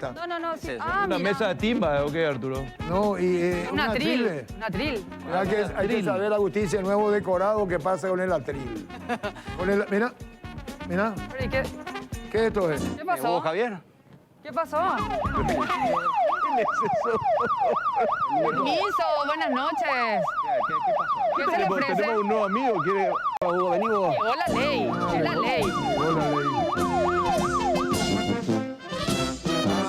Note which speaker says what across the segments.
Speaker 1: No, sí.
Speaker 2: ¿Una mesa de timba o qué, Arturo?
Speaker 3: No, y
Speaker 1: Una atril.
Speaker 3: Hay que saber, Agustín, ese nuevo decorado que pasa con el atril. Mira.
Speaker 1: ¿Y qué
Speaker 3: ¿Qué esto es?
Speaker 1: pasó?
Speaker 2: ¿Vos, Javier?
Speaker 1: ¿Qué pasó? Permiso, buenas noches.
Speaker 2: ¿Qué pasó?
Speaker 1: ¿Qué se le ofrece?
Speaker 2: Tenemos un nuevo amigo, ¿quiere? Hugo, vení vos.
Speaker 1: Llegó la ley, es la ley.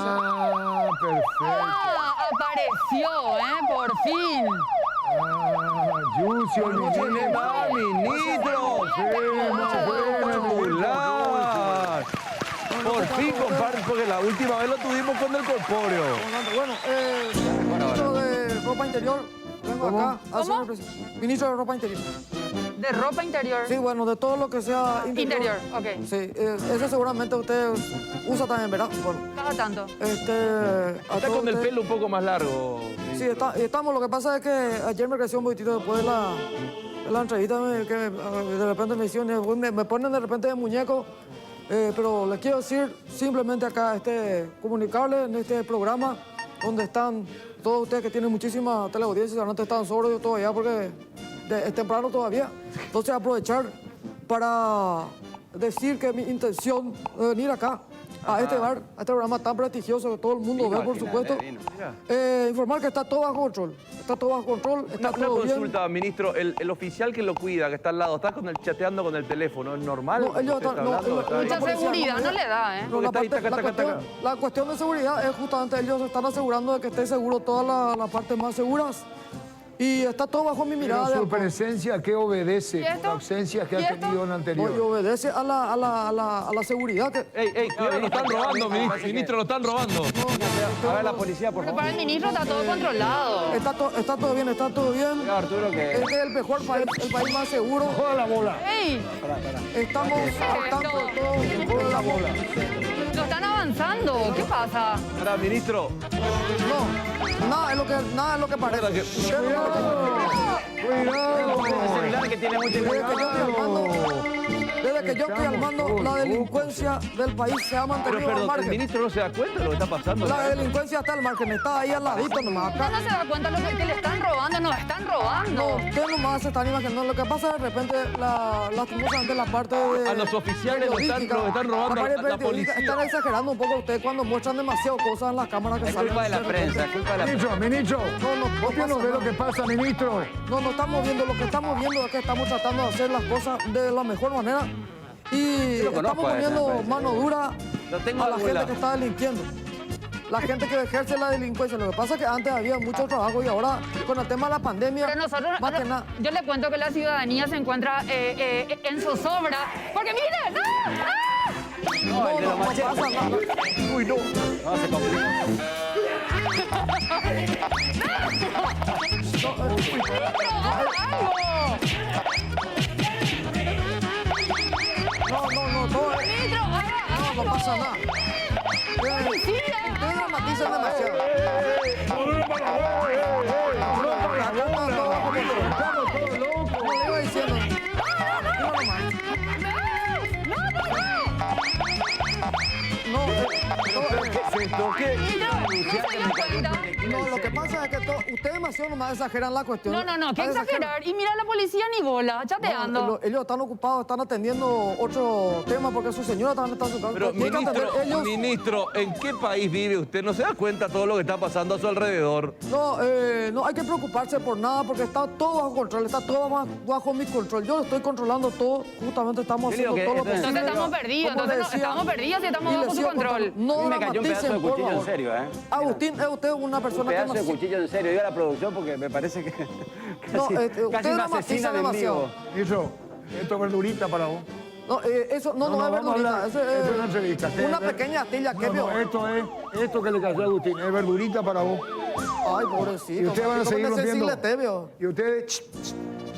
Speaker 3: Ah, perfecto.
Speaker 1: Ah, apareció, por fin.
Speaker 3: Yucio,
Speaker 2: No tiene más, ministro. Espectacular. Por fin, compadre, porque la última vez lo tuvimos con el corpóreo.
Speaker 4: Bueno, ministro de ropa interior, vengo acá a hacer una presentación. Ministro de ropa interior.
Speaker 1: ¿De ropa interior?
Speaker 4: Sí, bueno, de todo lo que sea
Speaker 1: Interior, ok.
Speaker 4: Sí, eso seguramente usted usa también, ¿verdad? Bueno,
Speaker 1: Cada tanto.
Speaker 2: Está con el pelo un poco más largo.
Speaker 4: Sí, estamos. Lo que pasa es que ayer me creció un poquitito después de la entrevista, que de repente me hicieron, me ponen de repente de muñeco. Pero les quiero decir simplemente acá, comunicarles en este programa donde están todos ustedes que tienen muchísima teleaudiencia, no están solos todavía porque es temprano todavía. Entonces aprovechar para decir que mi intención de venir acá a este bar, a este programa tan prestigioso que todo el mundo ve, por supuesto, informar que está todo bajo control. Está todo bajo control, está
Speaker 2: Una
Speaker 4: todo bien.
Speaker 2: consulta, ministro. El oficial que lo cuida, que está al lado, está chateando con el teléfono. ¿Es normal?
Speaker 4: No, ellos
Speaker 2: ¿Usted
Speaker 4: están...
Speaker 2: está hablando? ¿Está ahí?
Speaker 1: Mucha seguridad no le da,
Speaker 4: No,
Speaker 2: Está ahí, taca, taca, taca.
Speaker 4: la cuestión de seguridad es justamente ellos están asegurando de que esté seguro todas las partes más seguras. Y está todo bajo mi mirada.
Speaker 3: Pero su presencia, ¿qué obedece?
Speaker 1: ¿Y
Speaker 3: Con
Speaker 1: esto?
Speaker 3: la ausencia que
Speaker 1: ¿Y
Speaker 3: ha
Speaker 1: esto?
Speaker 3: tenido en anterior.
Speaker 4: Y obedece a la seguridad que...
Speaker 2: Ey, cuidado, lo están robando, ministro, lo están robando.
Speaker 5: A ver, la policía, por
Speaker 1: Porque
Speaker 5: favor.
Speaker 1: para el ministro está todo controlado.
Speaker 4: Está todo bien, está todo bien.
Speaker 5: Arturo, que...
Speaker 4: Este es el mejor país, el país más seguro.
Speaker 3: Juega la bola.
Speaker 1: ¡Ey!
Speaker 4: Estamos al tanto de todo.
Speaker 3: Juega la bola.
Speaker 1: Lo están avanzando. ¿Qué pasa?
Speaker 2: Ahora, ministro.
Speaker 4: No, nada es lo que parece.
Speaker 3: Cuidado.
Speaker 5: El celular que tiene mucha
Speaker 4: Desde que yo estoy al mando, la delincuencia del país se ha
Speaker 2: Pero
Speaker 4: mantenido al
Speaker 2: perdón, el
Speaker 4: margen.
Speaker 2: ministro no se da cuenta de lo que está pasando.
Speaker 4: La delincuencia está al margen, está ahí al ladito nomás.
Speaker 1: ¿Usted no se da cuenta lo que le están robando? Nos están robando.
Speaker 4: No, usted nomás se están imaginando. Lo que pasa de repente, lastimosamente, la parte de...
Speaker 2: A los oficiales lo están robando
Speaker 4: la parte
Speaker 2: la policía.
Speaker 4: Están exagerando un poco ustedes cuando muestran demasiado cosas en las cámaras que
Speaker 5: Es
Speaker 4: salen.
Speaker 5: culpa de la prensa, es culpa de la prensa.
Speaker 3: Ministro.
Speaker 4: No
Speaker 3: ¿Usted no ve lo que pasa, ministro?
Speaker 4: No estamos viendo. Lo que estamos viendo es que estamos tratando de hacer las cosas de la mejor manera. Y
Speaker 5: Yo lo
Speaker 4: estamos
Speaker 5: conozco a ese,
Speaker 4: poniendo
Speaker 5: me parece.
Speaker 4: mano dura
Speaker 5: Lo tengo
Speaker 4: a la
Speaker 5: abuela.
Speaker 4: gente que está delinquiendo. La gente que ejerce la delincuencia. Lo que pasa es que antes había mucho trabajo y ahora con el tema de la pandemia,
Speaker 1: Pero nosotros,
Speaker 4: más que nada...
Speaker 1: yo le cuento que la ciudadanía se encuentra en zozobra. Porque miren,
Speaker 4: No pasa nada.
Speaker 3: Uy, no.
Speaker 5: No, se complicó.
Speaker 4: No, todo es...
Speaker 1: ministro, haga
Speaker 4: No
Speaker 1: algo.
Speaker 4: pasa nada. Ustedes dramatizan demasiado. Como le iba diciendo. Uno nomás.
Speaker 1: Ministro, ¿no se dio cuenta?
Speaker 4: No, lo que pasa es que ustedes demasiado nomás exageran la cuestión.
Speaker 1: No, qué
Speaker 4: Exageran.
Speaker 1: exagerar. Y mira la policía ni bola, chateando.
Speaker 4: Ellos están ocupados, están atendiendo otro tema porque su señora también está sentando.
Speaker 2: Pero,
Speaker 4: Tienen que atender ellos.
Speaker 2: ministro, ¿en qué país vive usted? ¿No se da cuenta de todo lo que está pasando a su alrededor?
Speaker 4: No hay que preocuparse por nada porque está todo bajo control, está todo bajo mi control. Yo estoy controlando todo, justamente estamos
Speaker 5: Yo digo
Speaker 4: haciendo
Speaker 5: que
Speaker 4: todo lo
Speaker 5: entonces-
Speaker 4: posible.
Speaker 1: Entonces estamos perdidos,
Speaker 4: Como
Speaker 1: entonces
Speaker 4: le decía,
Speaker 1: estamos perdidos y estamos
Speaker 4: y
Speaker 1: bajo
Speaker 4: le
Speaker 1: su
Speaker 4: sigo
Speaker 1: control.
Speaker 4: contando. No
Speaker 5: A mí me cayó un pedazo de
Speaker 4: dramaticen, por
Speaker 5: cuchillo en
Speaker 4: favor.
Speaker 5: serio, ¿eh?
Speaker 4: Agustín, es usted una
Speaker 5: Un
Speaker 4: persona que
Speaker 5: pedazo de
Speaker 4: nació.
Speaker 5: cuchillo en serio. Diga la producción porque me parece que
Speaker 4: No,
Speaker 5: casi,
Speaker 4: usted
Speaker 5: casi una
Speaker 4: dramatiza
Speaker 5: asesina en
Speaker 4: demasiado.
Speaker 5: vivo.
Speaker 3: Ministro, esto es verdurita para vos.
Speaker 4: No, eso no es
Speaker 3: vamos a
Speaker 4: verdurita.
Speaker 3: hablar.
Speaker 4: Eso
Speaker 3: Esto es una entrevista.
Speaker 4: una pequeña astilla que vio.
Speaker 3: Esto que le cayó a Agustín, es verdurita para vos.
Speaker 4: Ay, pobrecito.
Speaker 3: Y ustedes van a seguir
Speaker 4: Tómese
Speaker 3: rompiendo.
Speaker 4: Silete, vio.
Speaker 3: Y ustedes,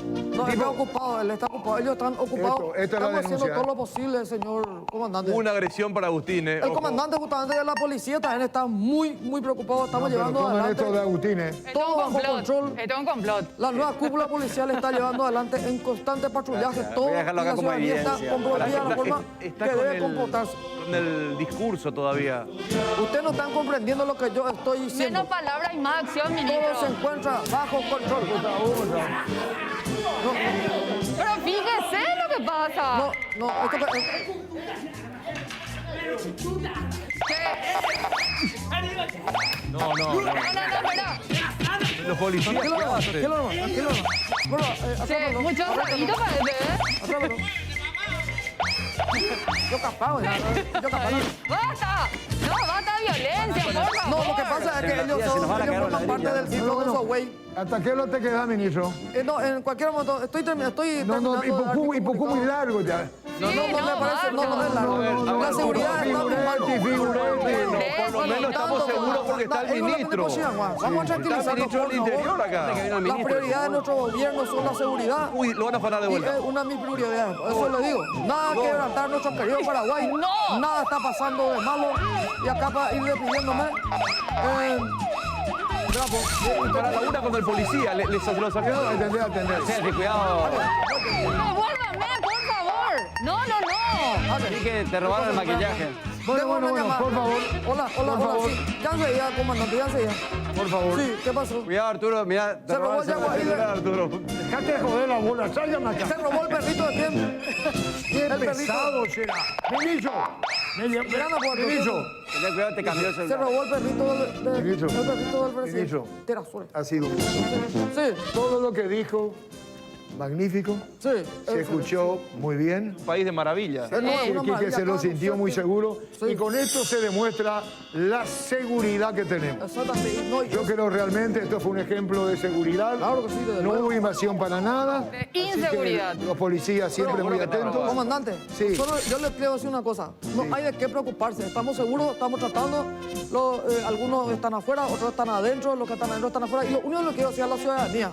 Speaker 4: No, él está ocupado, él está ocupado. Ellos están ocupados.
Speaker 3: Esto es la
Speaker 4: Estamos haciendo
Speaker 3: denuncia.
Speaker 4: todo lo posible, señor comandante.
Speaker 2: Una agresión para Agustín, ¿eh?
Speaker 4: El
Speaker 2: Ojo.
Speaker 4: comandante justamente de la policía también está muy preocupado. Estamos
Speaker 3: Pero
Speaker 4: llevando
Speaker 3: pongan
Speaker 4: adelante
Speaker 3: esto de Agustín, ¿eh?
Speaker 1: Esto es
Speaker 4: todo
Speaker 1: un
Speaker 4: bajo
Speaker 1: complot.
Speaker 4: control.
Speaker 1: Esto es un complot.
Speaker 4: La nueva cúpula policial está llevando adelante en constante patrullaje
Speaker 5: Gracias.
Speaker 4: todo
Speaker 5: Voy a
Speaker 4: y
Speaker 5: dejarlo acá
Speaker 4: la
Speaker 5: como
Speaker 4: ciudadanía está
Speaker 5: evidencia.
Speaker 4: comprometida de la forma
Speaker 2: Está
Speaker 4: que
Speaker 2: con
Speaker 4: debe comportarse.
Speaker 2: con el discurso todavía.
Speaker 4: Ustedes no están comprendiendo lo que yo estoy diciendo.
Speaker 1: Menos palabras y más acción, ministro.
Speaker 4: Todo se encuentra bajo control.
Speaker 1: Pero fíjese lo que pasa.
Speaker 4: No, esto que...
Speaker 2: No, no, no.
Speaker 1: No, espera.
Speaker 2: Los policías, ¿qué hacen?
Speaker 4: Tranquilo nomás. Bueno,
Speaker 1: Sí,
Speaker 4: atrápalo.
Speaker 1: mucho asadito parece, ¿eh?
Speaker 4: Atrápalo. Yo capado ya, yo capado.
Speaker 1: ¡Basta! No, basta de violencia, por favor.
Speaker 4: No, lo que pasa es que ellos
Speaker 5: se nos van a caer
Speaker 4: forman
Speaker 5: los
Speaker 4: parte
Speaker 5: ladrillos.
Speaker 4: del ciclo de Soway.
Speaker 3: ¿Hasta qué hora te queda, ministro?
Speaker 4: No, en cualquier momento, estoy terminando
Speaker 3: No,
Speaker 4: de
Speaker 3: y Pucú muy largo ya.
Speaker 1: Sí,
Speaker 4: No me parece, no es largo. La seguridad está muy mal.
Speaker 2: Por lo menos estamos seguros porque está el ministro.
Speaker 4: Vamos a
Speaker 2: Está
Speaker 4: tranquilizarnos,
Speaker 2: el ministro del
Speaker 4: por
Speaker 2: Interior
Speaker 4: favor.
Speaker 2: acá.
Speaker 4: Las prioridades de nuestro gobierno son la seguridad.
Speaker 2: Uy, lo van a parar de
Speaker 4: Y
Speaker 2: vuelta.
Speaker 4: es una de mis prioridades, eso le digo. Nada que quebrantar nuestro querido Paraguay.
Speaker 1: No.
Speaker 4: Nada está pasando de malo. Y acá para ir despidiéndome.
Speaker 2: Para la una con el policía, se lo sacó.
Speaker 3: Atender.
Speaker 5: Sergio, cuidado.
Speaker 1: Devuélvame, por favor. No.
Speaker 5: Así que te robaron el maquillaje.
Speaker 3: Bueno, por favor.
Speaker 4: Hola.
Speaker 3: favor.
Speaker 4: Sí, ya enseguida, comandante, ya enseguida.
Speaker 3: Por favor.
Speaker 4: Sí, ¿qué pasó?
Speaker 5: Cuidado, Arturo, mira.
Speaker 4: Se robó el agua ahí.
Speaker 2: Arturo.
Speaker 3: Dejate de joder la bola, tráigame acá.
Speaker 4: Se robó el perrito de tiempo.
Speaker 3: Qué
Speaker 4: El perrito.
Speaker 3: pesado será. Ministro.
Speaker 4: Miranda, por
Speaker 3: Ministro.
Speaker 5: Ten cuidado, te cambió el
Speaker 4: Se
Speaker 5: celular.
Speaker 4: robó el perrito del
Speaker 3: Ministro.
Speaker 4: presidente.
Speaker 3: Ministro.
Speaker 4: Tira suerte.
Speaker 3: Ha sido
Speaker 4: Sí,
Speaker 3: todo lo que dijo, magnífico.
Speaker 4: sí.
Speaker 3: Se escuchó muy bien.
Speaker 2: Un país de maravillas.
Speaker 4: No,
Speaker 3: Sí,
Speaker 4: una
Speaker 3: Quique
Speaker 4: maravilla
Speaker 3: se lo
Speaker 4: acá,
Speaker 3: sintió muy
Speaker 4: nosotros-
Speaker 3: seguro.
Speaker 4: Sí.
Speaker 3: Y con esto se demuestra la seguridad que tenemos.
Speaker 4: Exactamente. No,
Speaker 3: Yo creo realmente esto fue un ejemplo de seguridad.
Speaker 4: Claro que sí, desde
Speaker 3: No
Speaker 4: luego.
Speaker 3: hubo invasión para nada.
Speaker 1: De
Speaker 3: Así que
Speaker 1: inseguridad.
Speaker 3: los policías siempre muy atentos.
Speaker 4: Comandante,
Speaker 3: Sí.
Speaker 4: solo yo les quiero decir una cosa. No hay de qué preocuparse. Estamos seguros, estamos tratando. Algunos están afuera, otros están adentro, los que están adentro están afuera. Y lo único que quiero decir a la ciudadanía,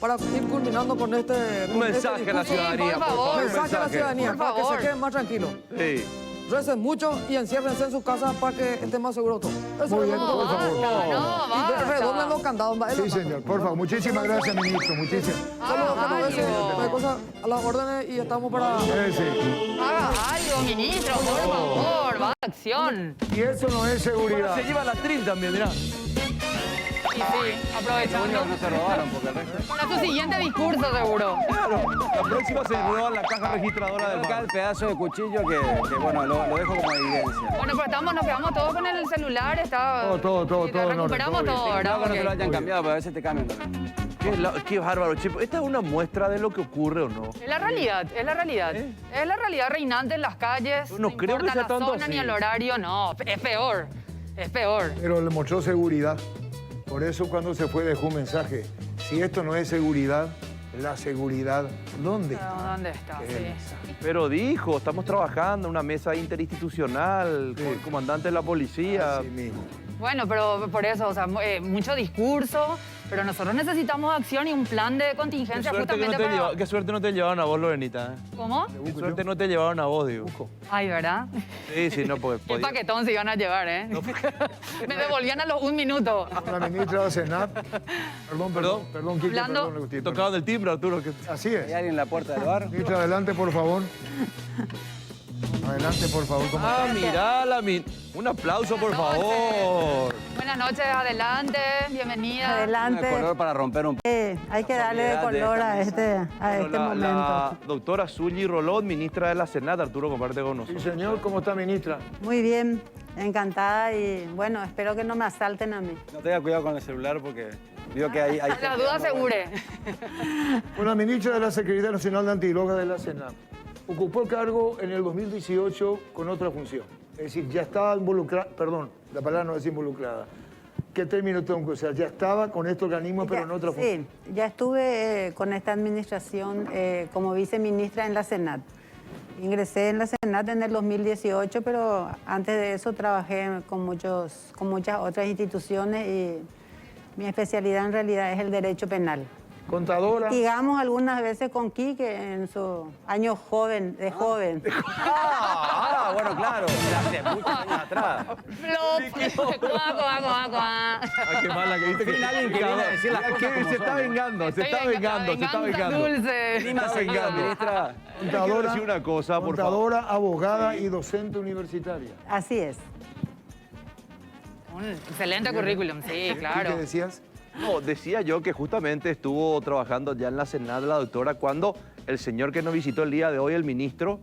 Speaker 4: para ir culminando con este...
Speaker 2: Un mensaje a la ciudadanía,
Speaker 1: por
Speaker 2: por
Speaker 1: favor.
Speaker 2: favor.
Speaker 4: Mensaje a la ciudadanía,
Speaker 1: Por
Speaker 4: para que se
Speaker 1: favor.
Speaker 4: queden más tranquilos.
Speaker 2: Sí.
Speaker 4: Recen mucho y enciérrense en sus casas para que estén más seguros todos. Eso
Speaker 3: Muy
Speaker 4: es
Speaker 3: bien,
Speaker 4: lo que-
Speaker 3: por favor.
Speaker 1: No,
Speaker 4: Y redoblen
Speaker 1: basta.
Speaker 4: los candados. es lo
Speaker 3: Sí,
Speaker 4: tanto.
Speaker 3: señor, por favor. Muchísimas gracias, ministro. Muchísimas.
Speaker 4: Solo
Speaker 1: Haga
Speaker 4: que no ves
Speaker 1: algo.
Speaker 4: hay cosas a las órdenes y estamos para...
Speaker 3: Sí.
Speaker 1: Haga algo, ministro, por favor. Va a acción.
Speaker 3: Y eso no es
Speaker 2: Ahora
Speaker 3: seguridad.
Speaker 2: se lleva la tril también, mirá.
Speaker 1: Y sí, aprovechando.
Speaker 5: No se robaron porque el resto.
Speaker 1: Para su siguiente discurso, seguro.
Speaker 2: Claro. La próxima se roban la caja registradora del
Speaker 5: Acá el
Speaker 2: banco.
Speaker 5: pedazo de cuchillo que bueno, lo dejo como evidencia.
Speaker 1: Bueno, pero nos quedamos todos con el celular. Está...
Speaker 3: Todo,
Speaker 1: Sí,
Speaker 3: todo en orden,
Speaker 1: recuperamos
Speaker 3: todo
Speaker 1: todo,
Speaker 3: bien.
Speaker 1: ¿verdad?
Speaker 5: Cuidado que no te lo
Speaker 1: Ok.
Speaker 5: hayan cambiado, pero a veces te cambian también.
Speaker 2: Qué bárbaro, Chipo. Esta es una muestra de lo que ocurre o no.
Speaker 1: Es la realidad, es la realidad. Es la realidad reinante en las calles.
Speaker 2: No creo que
Speaker 1: importa
Speaker 2: sea
Speaker 1: la
Speaker 2: tanto
Speaker 1: zona
Speaker 2: así.
Speaker 1: ni el horario, no. Es peor. Es peor.
Speaker 3: Pero le mostró seguridad. Por eso cuando se fue dejó un mensaje. Si esto no es seguridad, la seguridad, ¿dónde
Speaker 1: Pero,
Speaker 3: está?
Speaker 1: ¿dónde está? Sí.
Speaker 2: Pero dijo, estamos trabajando en una mesa interinstitucional con el comandante de la policía.
Speaker 3: Así mismo.
Speaker 1: Bueno, pero por eso, o sea, mucho discurso, pero nosotros necesitamos acción y un plan de contingencia justamente para...
Speaker 2: Qué suerte no te llevaron a vos, Lorenita.
Speaker 1: ¿Cómo?
Speaker 2: Qué suerte no te llevaron a vos, digo.
Speaker 1: Ay, ¿verdad?
Speaker 2: Sí, no, porque
Speaker 1: Qué paquetón se iban a llevar, ¿eh? Me devolvían a los 1 minuto.
Speaker 3: La ministra de Senat. Perdón, Quique,
Speaker 1: Hablando-
Speaker 3: perdón, Agustín,
Speaker 2: Tocaban del timbre, Arturo. Que...
Speaker 3: Así
Speaker 5: ¿Hay
Speaker 3: es.
Speaker 5: alguien en la puerta del bar?
Speaker 3: Ministra, adelante, por favor. Adelante, por favor.
Speaker 2: mirá un aplauso, por favor.
Speaker 1: Buenas noches, adelante, bienvenida.
Speaker 6: Adelante.
Speaker 5: Color para romper un
Speaker 6: Hay que darle de
Speaker 5: Soledad de
Speaker 6: color
Speaker 5: esta
Speaker 6: a este
Speaker 2: La
Speaker 6: momento.
Speaker 2: doctora Zully Rolón, ministra de la Senat, Arturo, comparte con
Speaker 3: Sí,
Speaker 2: nosotros.
Speaker 3: señor, ¿cómo está, ministra?
Speaker 6: Muy bien, encantada y bueno, espero que no me asalten a mí.
Speaker 5: No tenga cuidado con el celular porque digo que hay
Speaker 1: Las dudas segure.
Speaker 3: Bueno, la ministra de la Secretaría Nacional de Antidrogas de la Senat ocupó el cargo en el 2018 con otra función. Es decir, ya estaba involucrada, perdón, la palabra no es involucrada. ¿Qué término tengo que usar? Ya estaba con este organismo, pero en otra función.
Speaker 6: Sí, ya estuve con esta administración como viceministra en la Senat. Ingresé en la Senat en el 2018, pero antes de eso trabajé con muchas otras instituciones y mi especialidad en realidad es el derecho penal.
Speaker 3: Contadora.
Speaker 6: Digamos algunas veces con Quique en su año joven, de joven.
Speaker 5: Bueno, claro, hace muchos años atrás.
Speaker 1: Flop.
Speaker 2: Ah, qué mala que viste que...
Speaker 5: Alguien que viene a decir las cosas como
Speaker 2: se está
Speaker 5: son.
Speaker 2: vengando, se está vengando, se está vengando.
Speaker 1: Dulce.
Speaker 5: Clima
Speaker 2: Está
Speaker 5: seguido,
Speaker 2: vengando.
Speaker 5: ministra.
Speaker 2: Quiero decir una cosa, por favor.
Speaker 3: Contadora, abogada y docente universitaria.
Speaker 6: Así es.
Speaker 1: Un excelente currículum, sí, claro.
Speaker 3: ¿Qué decías?
Speaker 2: No, decía yo que justamente estuvo trabajando ya en la Senat la doctora cuando el señor que nos visitó el día de hoy, el ministro,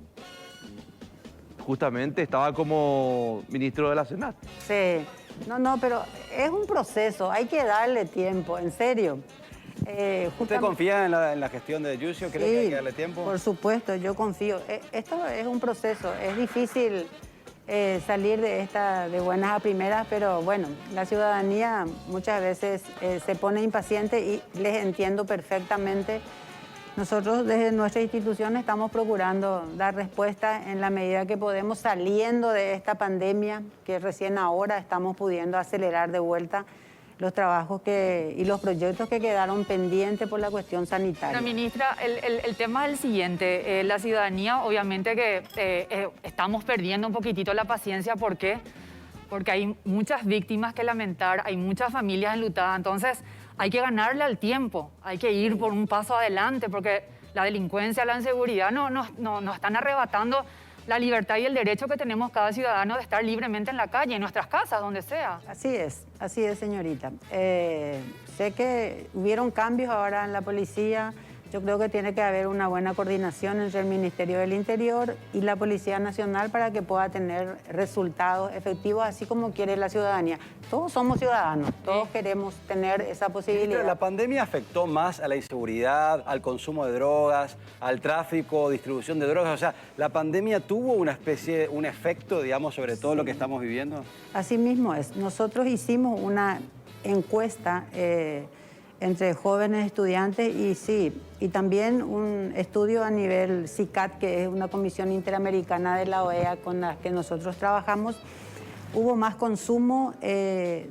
Speaker 2: justamente estaba como ministro de la Senat.
Speaker 6: Sí. No, pero es un proceso, hay que darle tiempo, en serio.
Speaker 5: ¿Usted confía en la gestión de Yucio? ¿Cree que hay que darle tiempo?
Speaker 6: Por supuesto, yo confío. Esto es un proceso, es difícil salir de esta de buenas a primeras, pero bueno, la ciudadanía muchas veces se pone impaciente y les entiendo perfectamente. Nosotros desde nuestra institución estamos procurando dar respuesta en la medida que podemos, saliendo de esta pandemia, que recién ahora estamos pudiendo acelerar de vuelta los trabajos y los proyectos que quedaron pendientes por la cuestión sanitaria.
Speaker 1: Pero, ministra, el tema es el siguiente. La ciudadanía, obviamente que estamos perdiendo un poquitito la paciencia. ¿Por qué? Porque hay muchas víctimas que lamentar, hay muchas familias enlutadas. Entonces, hay que ganarle al tiempo, hay que ir por un paso adelante, porque la delincuencia, la inseguridad nos están arrebatando la libertad y el derecho que tenemos cada ciudadano de estar libremente en la calle, en nuestras casas, donde sea.
Speaker 6: Así es, señorita. Sé que hubieron cambios ahora en la policía. Yo creo que tiene que haber una buena coordinación entre el Ministerio del Interior y la Policía Nacional para que pueda tener resultados efectivos, así como quiere la ciudadanía. Todos somos ciudadanos, todos queremos tener esa posibilidad.
Speaker 5: ¿La pandemia afectó más a la inseguridad, al consumo de drogas, al tráfico, distribución de drogas? O sea, ¿la pandemia tuvo un efecto, digamos, sobre todo lo que estamos viviendo?
Speaker 6: Así mismo es. Nosotros hicimos una encuesta entre jóvenes estudiantes y también un estudio a nivel CICAT, que es una comisión interamericana de la OEA con la que nosotros trabajamos. Hubo más consumo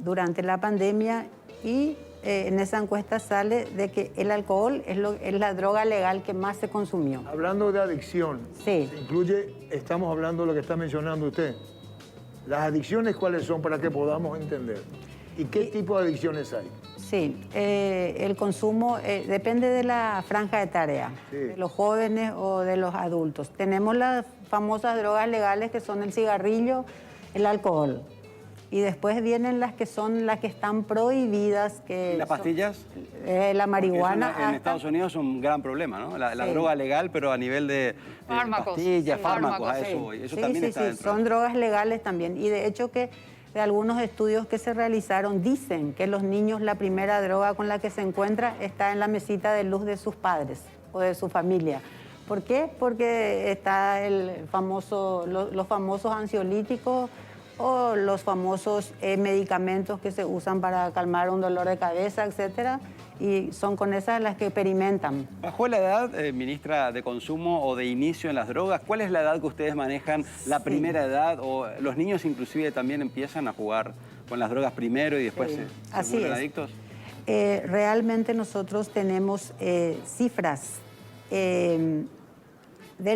Speaker 6: durante la pandemia y en esa encuesta sale de que el alcohol es la droga legal que más se consumió.
Speaker 3: Hablando de adicción,
Speaker 6: Sí.
Speaker 3: se incluye, estamos hablando de lo que está mencionando usted. Las adicciones, ¿cuáles son para que podamos entender? ¿Y qué tipo de adicciones hay?
Speaker 6: Sí, el consumo depende de la franja de tarea,
Speaker 3: Sí.
Speaker 6: de los jóvenes o de los adultos. Tenemos las famosas drogas legales que son el cigarrillo, el alcohol. Y después vienen las que están prohibidas.
Speaker 5: ¿Y las pastillas?
Speaker 6: La marihuana.
Speaker 5: Porque en Estados Unidos es un gran problema, ¿no? La
Speaker 6: Sí.
Speaker 5: droga legal, pero a nivel de
Speaker 1: Fármacos.
Speaker 5: pastillas,
Speaker 1: Sí.
Speaker 5: fármacos, a
Speaker 1: Fármacos,
Speaker 5: eso
Speaker 1: sí.
Speaker 5: voy. Eso
Speaker 6: Sí,
Speaker 5: también
Speaker 6: sí,
Speaker 5: está
Speaker 6: sí,
Speaker 5: dentro.
Speaker 6: son drogas legales también. Y de hecho que de algunos estudios que se realizaron dicen que los niños la primera droga con la que se encuentra está en la mesita de luz de sus padres o de su familia. ¿Por qué? Porque está los famosos ansiolíticos o los famosos medicamentos que se usan para calmar un dolor de cabeza, etcétera, y son con esas las que experimentan.
Speaker 5: ¿Bajó la edad, ministra, de consumo o de inicio en las drogas? ¿Cuál es la edad que ustedes manejan? ¿La primera edad? ¿O los niños inclusive también empiezan a jugar con las drogas primero y después
Speaker 6: Sí,
Speaker 5: se
Speaker 6: así
Speaker 5: vuelven
Speaker 6: es.
Speaker 5: adictos?
Speaker 6: Realmente nosotros tenemos cifras del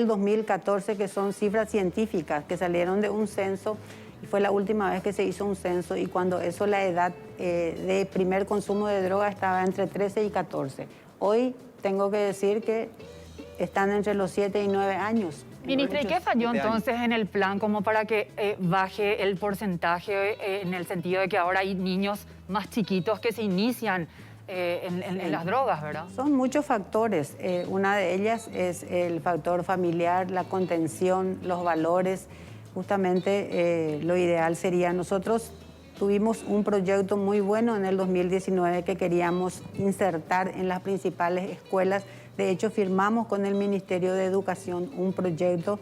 Speaker 6: 2014 que son cifras científicas que salieron de un censo y fue la última vez que se hizo un censo y cuando eso la edad de primer consumo de droga estaba entre 13 y 14. Hoy tengo que decir que están entre los 7 y 9 años.
Speaker 1: Ministra, ¿y qué falló
Speaker 5: 7 años.
Speaker 1: entonces en el plan como para que baje el porcentaje en el sentido de que ahora hay niños más chiquitos que se inician en las drogas, verdad?
Speaker 6: Son muchos factores. Una de ellas es el factor familiar, la contención, los valores. Justamente lo ideal sería, nosotros tuvimos un proyecto muy bueno en el 2019 que queríamos insertar en las principales escuelas. De hecho, firmamos con el Ministerio de Educación un proyecto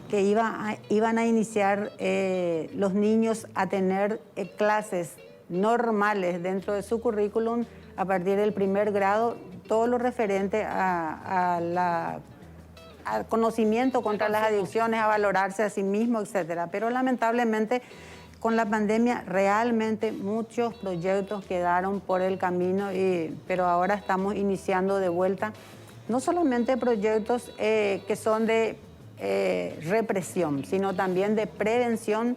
Speaker 6: que iban a iniciar los niños a tener clases normales dentro de su currículum a partir del primer grado, todo lo referente al conocimiento contra las adicciones, a valorarse a sí mismo, etcétera. Pero lamentablemente con la pandemia realmente muchos proyectos quedaron por el camino, pero ahora estamos iniciando de vuelta, no solamente proyectos que son de represión, sino también de prevención,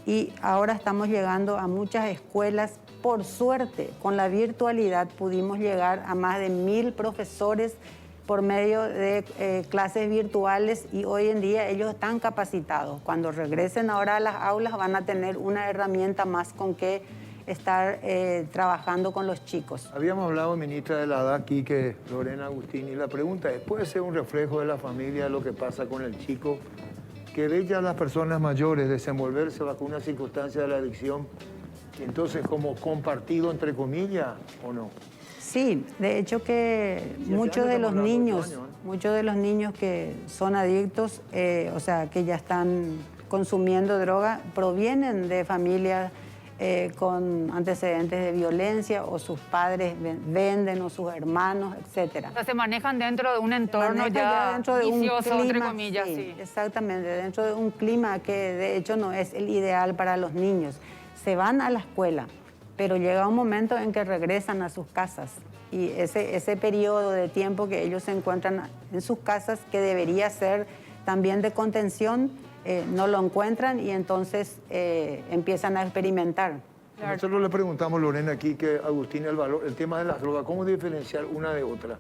Speaker 6: y ahora estamos llegando a muchas escuelas. Por suerte, con la virtualidad pudimos llegar a más de 1000 profesores por medio de clases virtuales, y hoy en día ellos están capacitados. Cuando regresen ahora a las aulas van a tener una herramienta más con que estar trabajando con los chicos.
Speaker 3: Habíamos hablado, ministra, de la edad aquí, que Lorena Agustín, y la pregunta es, ¿puede ser un reflejo de la familia lo que pasa con el chico, que ve ya a las personas mayores desenvolverse bajo una circunstancia de la adicción, y entonces como compartido entre comillas, o no?
Speaker 6: Sí, de hecho que muchos de los niños que son adictos, o sea, que ya están consumiendo droga, provienen de familias con antecedentes de violencia, o sus padres venden, o sus hermanos, etc.
Speaker 1: O sea, se manejan dentro de un entorno ya
Speaker 6: dentro de
Speaker 1: vicioso,
Speaker 6: un clima,
Speaker 1: entre comillas.
Speaker 6: sí,
Speaker 1: Sí.
Speaker 6: exactamente, dentro de un clima que de hecho no es el ideal para los niños. Se van a la escuela, pero llega un momento en que regresan a sus casas, y ese periodo de tiempo que ellos se encuentran en sus casas, que debería ser también de contención, no lo encuentran, y entonces empiezan a experimentar.
Speaker 1: Claro.
Speaker 3: Nosotros le preguntamos, Lorena, aquí, que Agustín, el tema de las drogas, ¿cómo diferenciar una de otra?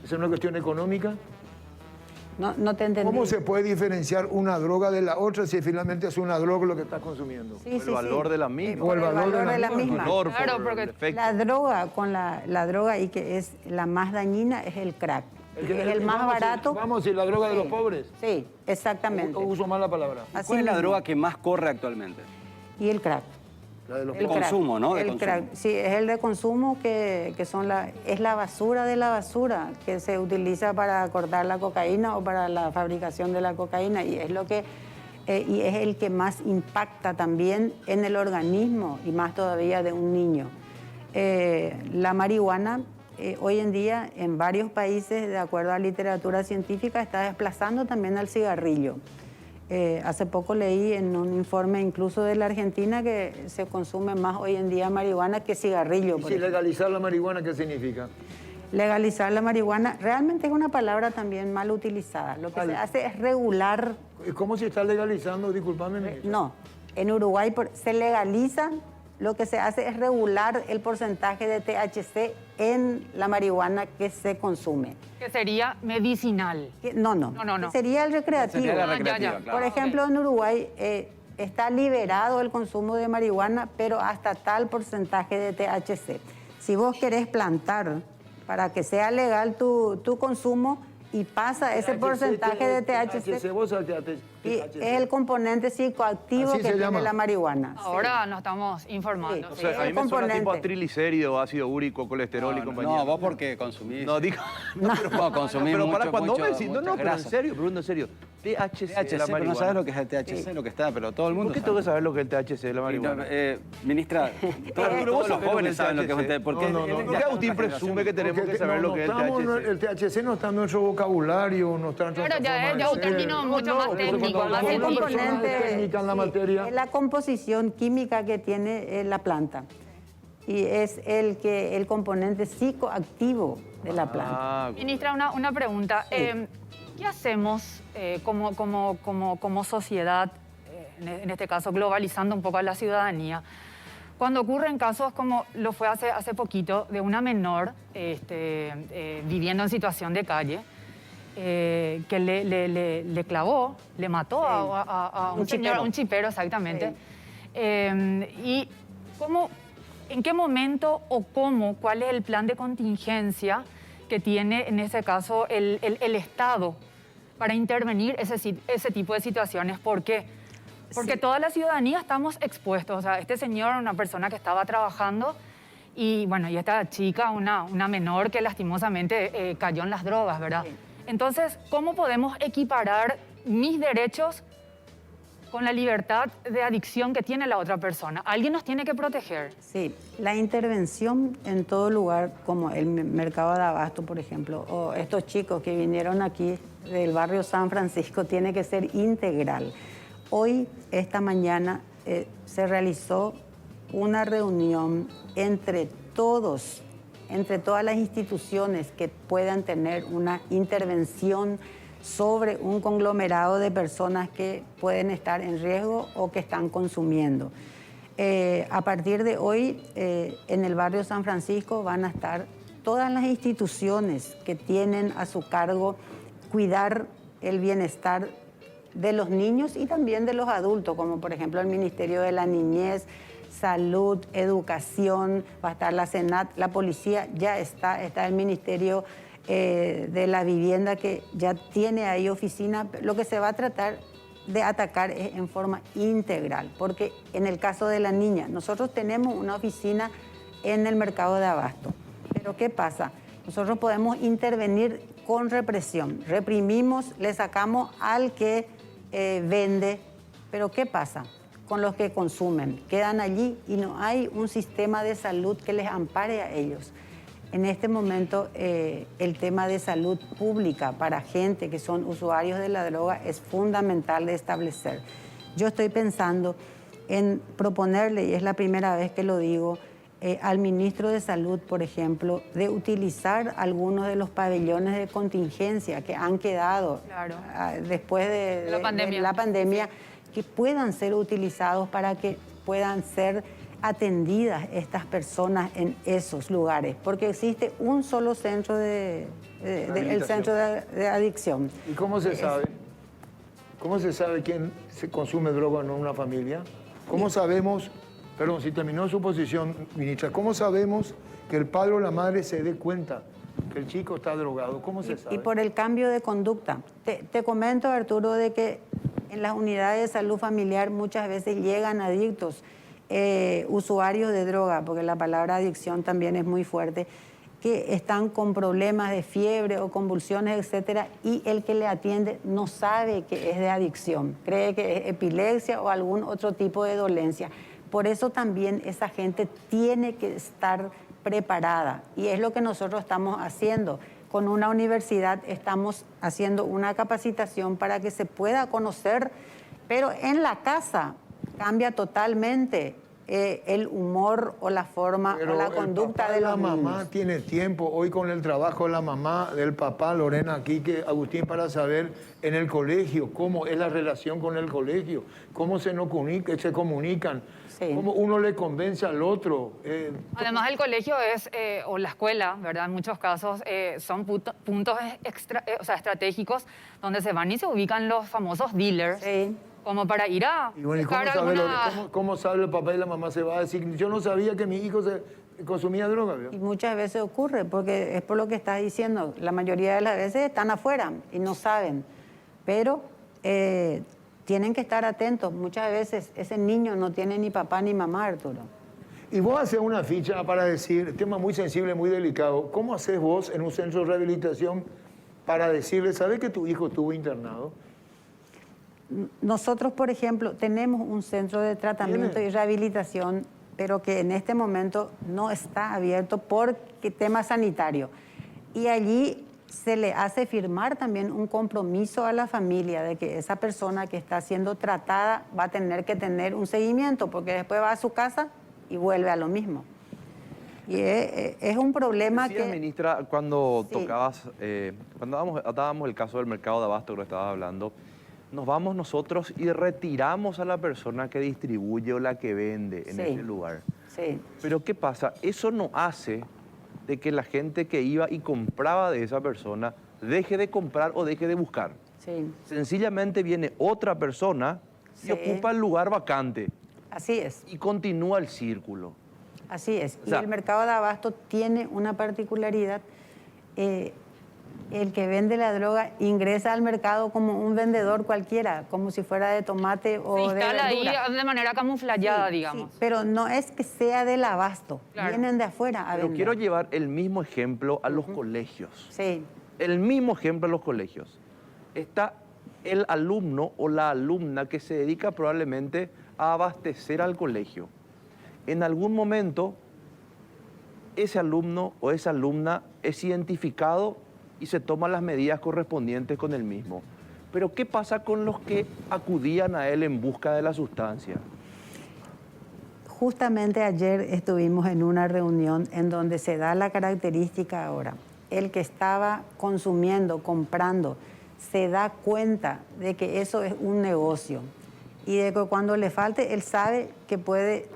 Speaker 3: ¿Es una cuestión económica?
Speaker 6: No te entendí.
Speaker 3: ¿Cómo se puede diferenciar una droga de la otra si finalmente es una droga lo que estás consumiendo?
Speaker 6: Sí,
Speaker 2: El valor de la misma.
Speaker 3: O el valor de la misma.
Speaker 2: El valor
Speaker 1: Claro,
Speaker 2: por
Speaker 1: porque
Speaker 2: el efecto.
Speaker 6: La droga, la droga, y que es la más dañina, es el crack. Es el más barato.
Speaker 3: Vamos a decir, la droga de los pobres.
Speaker 6: Sí, exactamente.
Speaker 3: O uso mal la palabra.
Speaker 6: Así
Speaker 5: ¿Cuál es la
Speaker 6: mismo.
Speaker 5: droga que más corre actualmente?
Speaker 6: Y el crack.
Speaker 3: La de los
Speaker 5: El
Speaker 3: pobres.
Speaker 5: consumo, ¿no? De
Speaker 6: El
Speaker 5: consumo.
Speaker 6: crack, sí, es el de consumo, que es la basura de la basura, que se utiliza para cortar la cocaína o para la fabricación de la cocaína, y es y es el que más impacta también en el organismo, y más todavía de un niño. La marihuana hoy en día en varios países, de acuerdo a la literatura científica, está desplazando también al cigarrillo. Hace poco leí en un informe incluso de la Argentina que se consume más hoy en día marihuana que cigarrillo.
Speaker 3: Y
Speaker 6: por
Speaker 3: si
Speaker 6: ejemplo.
Speaker 3: legalizar la marihuana, ¿qué significa?
Speaker 6: Legalizar la marihuana realmente es una palabra también mal utilizada. Lo que se hace es regular.
Speaker 3: ¿Cómo se está legalizando? Disculpame, ministra.
Speaker 6: No, en Uruguay se legaliza, lo que se hace es regular el porcentaje de THC en la marihuana que se consume.
Speaker 1: Que sería medicinal.
Speaker 6: No.
Speaker 1: No.
Speaker 6: Sería el recreativo.
Speaker 5: Sería la
Speaker 1: Ah, ya,
Speaker 5: recreativa,
Speaker 1: ya.
Speaker 5: claro.
Speaker 6: Por ejemplo, en Uruguay está liberado el consumo de marihuana, pero hasta tal porcentaje de THC. Si vos querés plantar para que sea legal tu consumo y pasa ese porcentaje de THC,
Speaker 3: ¿Vos sabés
Speaker 6: y es el componente psicoactivo
Speaker 3: Así
Speaker 6: que
Speaker 3: se
Speaker 6: tiene
Speaker 3: llama.
Speaker 6: la marihuana.
Speaker 1: Ahora nos estamos informando.
Speaker 6: Sí.
Speaker 2: O
Speaker 1: sí.
Speaker 2: sea, a mí
Speaker 6: el
Speaker 2: me suena tipo a
Speaker 6: componente.
Speaker 2: triglicérido, ácido úrico, colesterol y compañía.
Speaker 5: No, vos porque consumís.
Speaker 2: No, digo...
Speaker 5: Vos consumís
Speaker 2: pero
Speaker 5: mucho,
Speaker 2: para cuando
Speaker 5: mucho,
Speaker 2: me decís, no,
Speaker 5: mucha
Speaker 2: pero en
Speaker 5: grasa.
Speaker 2: serio, pregunto en serio. THC, la
Speaker 5: THC, pero no
Speaker 2: marihuana.
Speaker 5: sabes lo que es el THC, lo que está, pero todo el mundo
Speaker 2: ¿Por qué
Speaker 5: sabe.
Speaker 2: tengo que saber lo que es el THC de la marihuana?
Speaker 5: Ministra, todos
Speaker 2: Arturo, vos
Speaker 5: los
Speaker 2: sabés lo
Speaker 5: jóvenes
Speaker 2: que
Speaker 5: saben lo que es un
Speaker 2: THC.
Speaker 5: THC. ¿Por qué?
Speaker 3: No,
Speaker 2: ¿Por qué Agustín presume que tenemos que saber lo que es el THC?
Speaker 3: El THC no está en nuestro vocabulario, no está en nuestra
Speaker 1: Claro, ya es
Speaker 3: forma de
Speaker 1: un
Speaker 3: ser.
Speaker 1: término mucho más
Speaker 3: porque
Speaker 1: técnico,
Speaker 3: cuando
Speaker 1: más
Speaker 3: hablamos de
Speaker 1: científico.
Speaker 3: personas técnicas en la
Speaker 6: sí,
Speaker 3: materia.
Speaker 6: es la composición química que tiene la planta, y es el componente psicoactivo de la planta.
Speaker 2: Ah,
Speaker 1: Ministra, una pregunta. ¿Qué hacemos como sociedad, en este caso globalizando un poco a la ciudadanía, cuando ocurren casos como lo fue hace poquito de una menor viviendo en situación de calle, que le clavó, le mató a un señor, a un chipero, exactamente? ¿Y en qué momento o cuál es el plan de contingencia que tiene en ese caso el Estado para intervenir ese tipo de situaciones? ¿Por qué? Porque toda la ciudadanía estamos expuestos. O sea, este señor, una persona que estaba trabajando, y bueno, y esta chica, una menor que lastimosamente cayó en las drogas, ¿verdad?
Speaker 6: Sí.
Speaker 1: Entonces, ¿cómo podemos equiparar mis derechos con la libertad de adicción que tiene la otra persona? Alguien nos tiene que proteger.
Speaker 6: Sí, la intervención en todo lugar, como el mercado de abasto, por ejemplo, o estos chicos que vinieron aquí del barrio San Francisco, tiene que ser integral. Hoy, esta mañana, se realizó una reunión entre todas las instituciones que puedan tener una intervención sobre un conglomerado de personas que pueden estar en riesgo o que están consumiendo. A partir de hoy, en el barrio San Francisco van a estar todas las instituciones que tienen a su cargo cuidar el bienestar de los niños y también de los adultos, como por ejemplo el Ministerio de la Niñez, Salud, Educación, va a estar la SENAT, la policía ya está el Ministerio de la Vivienda que ya tiene ahí oficina. Lo que se va a tratar de atacar es en forma integral, porque en el caso de la niña, nosotros tenemos una oficina en el mercado de abasto, pero ¿qué pasa? Nosotros podemos intervenir con represión, reprimimos, le sacamos al que vende, pero ¿qué pasa? Con los que consumen, quedan allí y no hay un sistema de salud que les ampare a ellos. En este momento el tema de salud pública para gente que son usuarios de la droga es fundamental de establecer. Yo estoy pensando en proponerle, y es la primera vez que lo digo, al ministro de Salud, por ejemplo, de utilizar algunos de los pabellones de contingencia que han quedado después de la pandemia, que puedan ser utilizados para que puedan ser atendidas estas personas en esos lugares, porque existe un solo centro el centro de adicción.
Speaker 3: ¿Y cómo se sabe? ¿Cómo se sabe quién se consume droga en una familia? ¿Cómo sabemos, perdón, si terminó su posición, ministra, cómo sabemos que el padre o la madre se dé cuenta que el chico está drogado? ¿Cómo se sabe?
Speaker 6: Y por el cambio de conducta. Te comento, Arturo, de que en las unidades de salud familiar muchas veces llegan adictos, usuarios de droga, porque la palabra adicción también es muy fuerte, que están con problemas de fiebre o convulsiones, etcétera, y el que le atiende no sabe que es de adicción, cree que es epilepsia o algún otro tipo de dolencia. Por eso también esa gente tiene que estar preparada, y es lo que nosotros estamos haciendo. Con una universidad estamos haciendo una capacitación para que se pueda conocer, pero en la casa cambia totalmente el humor o la forma o la conducta de los niños.
Speaker 3: La mamá tiene tiempo hoy con el trabajo de la mamá, del papá, Lorena, Quique, Agustín, para saber en el colegio cómo es la relación con el colegio, cómo se comunican,
Speaker 6: Sí.
Speaker 3: cómo uno le convence al otro.
Speaker 1: Además, el colegio es, o la escuela, ¿verdad? En muchos casos son puntos estratégicos donde se van y se ubican los famosos dealers.
Speaker 6: Sí.
Speaker 1: Como para ir a
Speaker 3: Y bueno, ¿y
Speaker 1: buscar
Speaker 3: cómo sabe,
Speaker 1: alguna...
Speaker 3: cómo sabe el papá y la mamá? Se va a decir, yo no sabía que mi hijo se consumía droga, ¿vio?
Speaker 6: Y muchas veces ocurre, porque es por lo que estás diciendo, la mayoría de las veces están afuera y no saben, pero tienen que estar atentos. Muchas veces ese niño no tiene ni papá ni mamá, Arturo.
Speaker 3: Y vos haces una ficha para decir, tema muy sensible, muy delicado, ¿cómo haces vos en un centro de rehabilitación para decirle, ¿sabes que tu hijo estuvo internado?
Speaker 6: Nosotros, por ejemplo, tenemos un centro de tratamiento y rehabilitación, pero que en este momento no está abierto por tema sanitario. Y allí se le hace firmar también un compromiso a la familia de que esa persona que está siendo tratada va a tener que tener un seguimiento, porque después va a su casa y vuelve a lo mismo. Y es un problema
Speaker 2: Decías,
Speaker 6: que...
Speaker 2: ministra, cuando
Speaker 6: Sí.
Speaker 2: tocabas, cuando dábamos el caso del mercado de abasto que lo estabas hablando, nos vamos nosotros y retiramos a la persona que distribuye o la que vende en
Speaker 6: Sí.
Speaker 2: ese lugar.
Speaker 6: Sí.
Speaker 2: Pero ¿qué pasa? Eso no hace de que la gente que iba y compraba de esa persona deje de comprar o deje de buscar.
Speaker 6: Sí.
Speaker 2: Sencillamente viene otra persona y
Speaker 6: Sí.
Speaker 2: ocupa el lugar vacante
Speaker 6: Así es.
Speaker 2: y continúa el círculo.
Speaker 6: Así es.
Speaker 2: O sea,
Speaker 6: y el mercado de abasto tiene una particularidad. El que vende la droga ingresa al mercado como un vendedor cualquiera, como si fuera de tomate o
Speaker 1: Se
Speaker 6: de
Speaker 1: instala ahí
Speaker 6: verdura.
Speaker 1: de manera camuflada,
Speaker 6: Sí,
Speaker 1: digamos.
Speaker 6: sí, pero no es que sea del abasto.
Speaker 1: Claro.
Speaker 6: Vienen de afuera a
Speaker 2: Pero
Speaker 6: vender.
Speaker 2: quiero llevar el mismo ejemplo a los colegios.
Speaker 6: Sí,
Speaker 2: El mismo ejemplo a los colegios. Está el alumno o la alumna que se dedica probablemente a abastecer al colegio. En algún momento, ese alumno o esa alumna es identificado y se toman las medidas correspondientes con el mismo. Pero ¿qué pasa con los que acudían a él en busca de la sustancia?
Speaker 6: justamente ayer estuvimos en una reunión en donde se da la característica ahora. El que estaba consumiendo, comprando, se da cuenta de que eso es un negocio y de que cuando le falte, él sabe que puede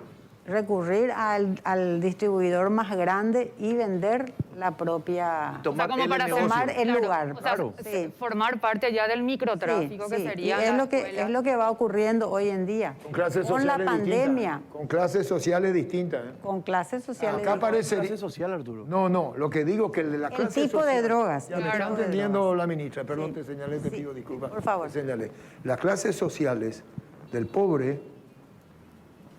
Speaker 6: recurrir al distribuidor más grande y vender la propia...
Speaker 2: Tomar
Speaker 1: como
Speaker 2: el
Speaker 1: para
Speaker 2: negocio.
Speaker 6: tomar el
Speaker 1: Claro,
Speaker 6: lugar.
Speaker 1: o sea,
Speaker 2: Claro.
Speaker 6: Sí.
Speaker 1: formar parte ya del microtráfico que
Speaker 6: Sí,
Speaker 1: sería
Speaker 6: y es
Speaker 1: la
Speaker 6: lo que,
Speaker 1: escuela.
Speaker 6: es lo que va ocurriendo hoy en día.
Speaker 3: Con clases
Speaker 6: Con la
Speaker 3: sociales
Speaker 6: pandemia,
Speaker 3: distintas. Con clases sociales distintas. ¿eh?
Speaker 6: con clases sociales.
Speaker 3: Acá parece...
Speaker 2: Clase social, Arturo.
Speaker 3: No, lo que digo que la
Speaker 6: El
Speaker 3: clase
Speaker 6: tipo de
Speaker 3: social-
Speaker 6: drogas.
Speaker 3: Ya
Speaker 6: el
Speaker 3: me está
Speaker 6: tipo de
Speaker 3: entendiendo
Speaker 6: drogas.
Speaker 3: la ministra, perdón,
Speaker 6: Sí.
Speaker 3: te señalé, te
Speaker 6: Sí,
Speaker 3: pido disculpas.
Speaker 6: por favor.
Speaker 3: Te señalé. Las clases sociales del pobre,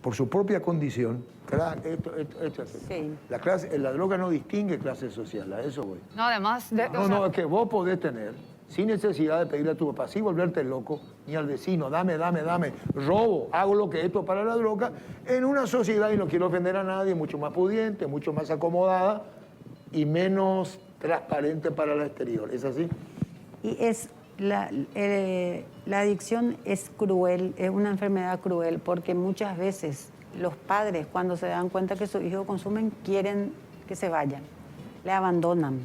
Speaker 3: por su propia condición, esto es así.
Speaker 6: Sí.
Speaker 3: La droga no distingue clase social, a eso voy.
Speaker 1: No, además...
Speaker 3: No, es que vos podés tener, sin necesidad de pedirle a tu papá, sin volverte loco, ni al vecino, dame, robo, hago lo que esto para la droga, en una sociedad, y no quiero ofender a nadie, mucho más pudiente, mucho más acomodada y menos transparente para el exterior. ¿Es así?
Speaker 6: Y es la adicción es cruel, es una enfermedad cruel, porque muchas veces los padres, cuando se dan cuenta que sus hijos consumen, quieren que se vayan, le abandonan.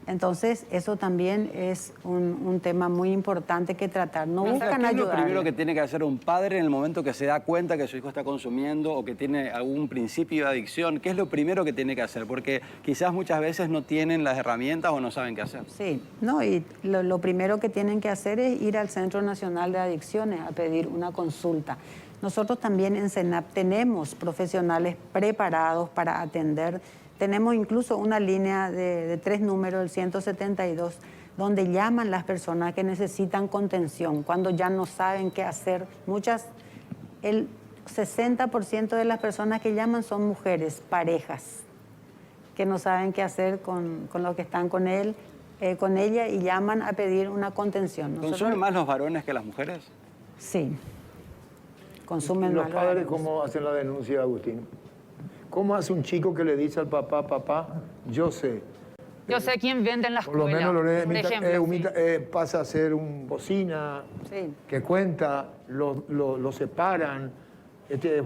Speaker 6: Entonces, eso también es un tema muy importante que tratar. No
Speaker 5: O sea,
Speaker 6: buscan
Speaker 5: ¿qué es lo
Speaker 6: ayudar.
Speaker 5: primero que tiene que hacer un padre en el momento que se da cuenta que su hijo está consumiendo o que tiene algún principio de adicción? ¿Qué es lo primero que tiene que hacer? Porque quizás muchas veces no tienen las herramientas o no saben qué hacer.
Speaker 6: Sí, no, y lo primero que tienen que hacer es ir al Centro Nacional de Adicciones a pedir una consulta. Nosotros también en CENAP tenemos profesionales preparados para atender. Tenemos incluso una línea de 3 números, el 172, donde llaman las personas que necesitan contención, cuando ya no saben qué hacer. El 60% de las personas que llaman son mujeres, parejas, que no saben qué hacer con los que están con él, con ella, y llaman a pedir una contención.
Speaker 5: ¿Consumen más los varones que las mujeres?
Speaker 6: Sí. Consumen
Speaker 3: ¿Y los
Speaker 6: más
Speaker 3: padres
Speaker 6: varones.
Speaker 3: cómo hacen la denuncia, Agustín? ¿Cómo hace un chico que le dice al papá, yo sé?
Speaker 1: Yo sé quién vende en la
Speaker 3: Por lo
Speaker 1: escuela,
Speaker 3: menos
Speaker 1: por ejemplo. sí.
Speaker 3: pasa a ser un bocina
Speaker 6: Sí.
Speaker 3: que cuenta, lo separan,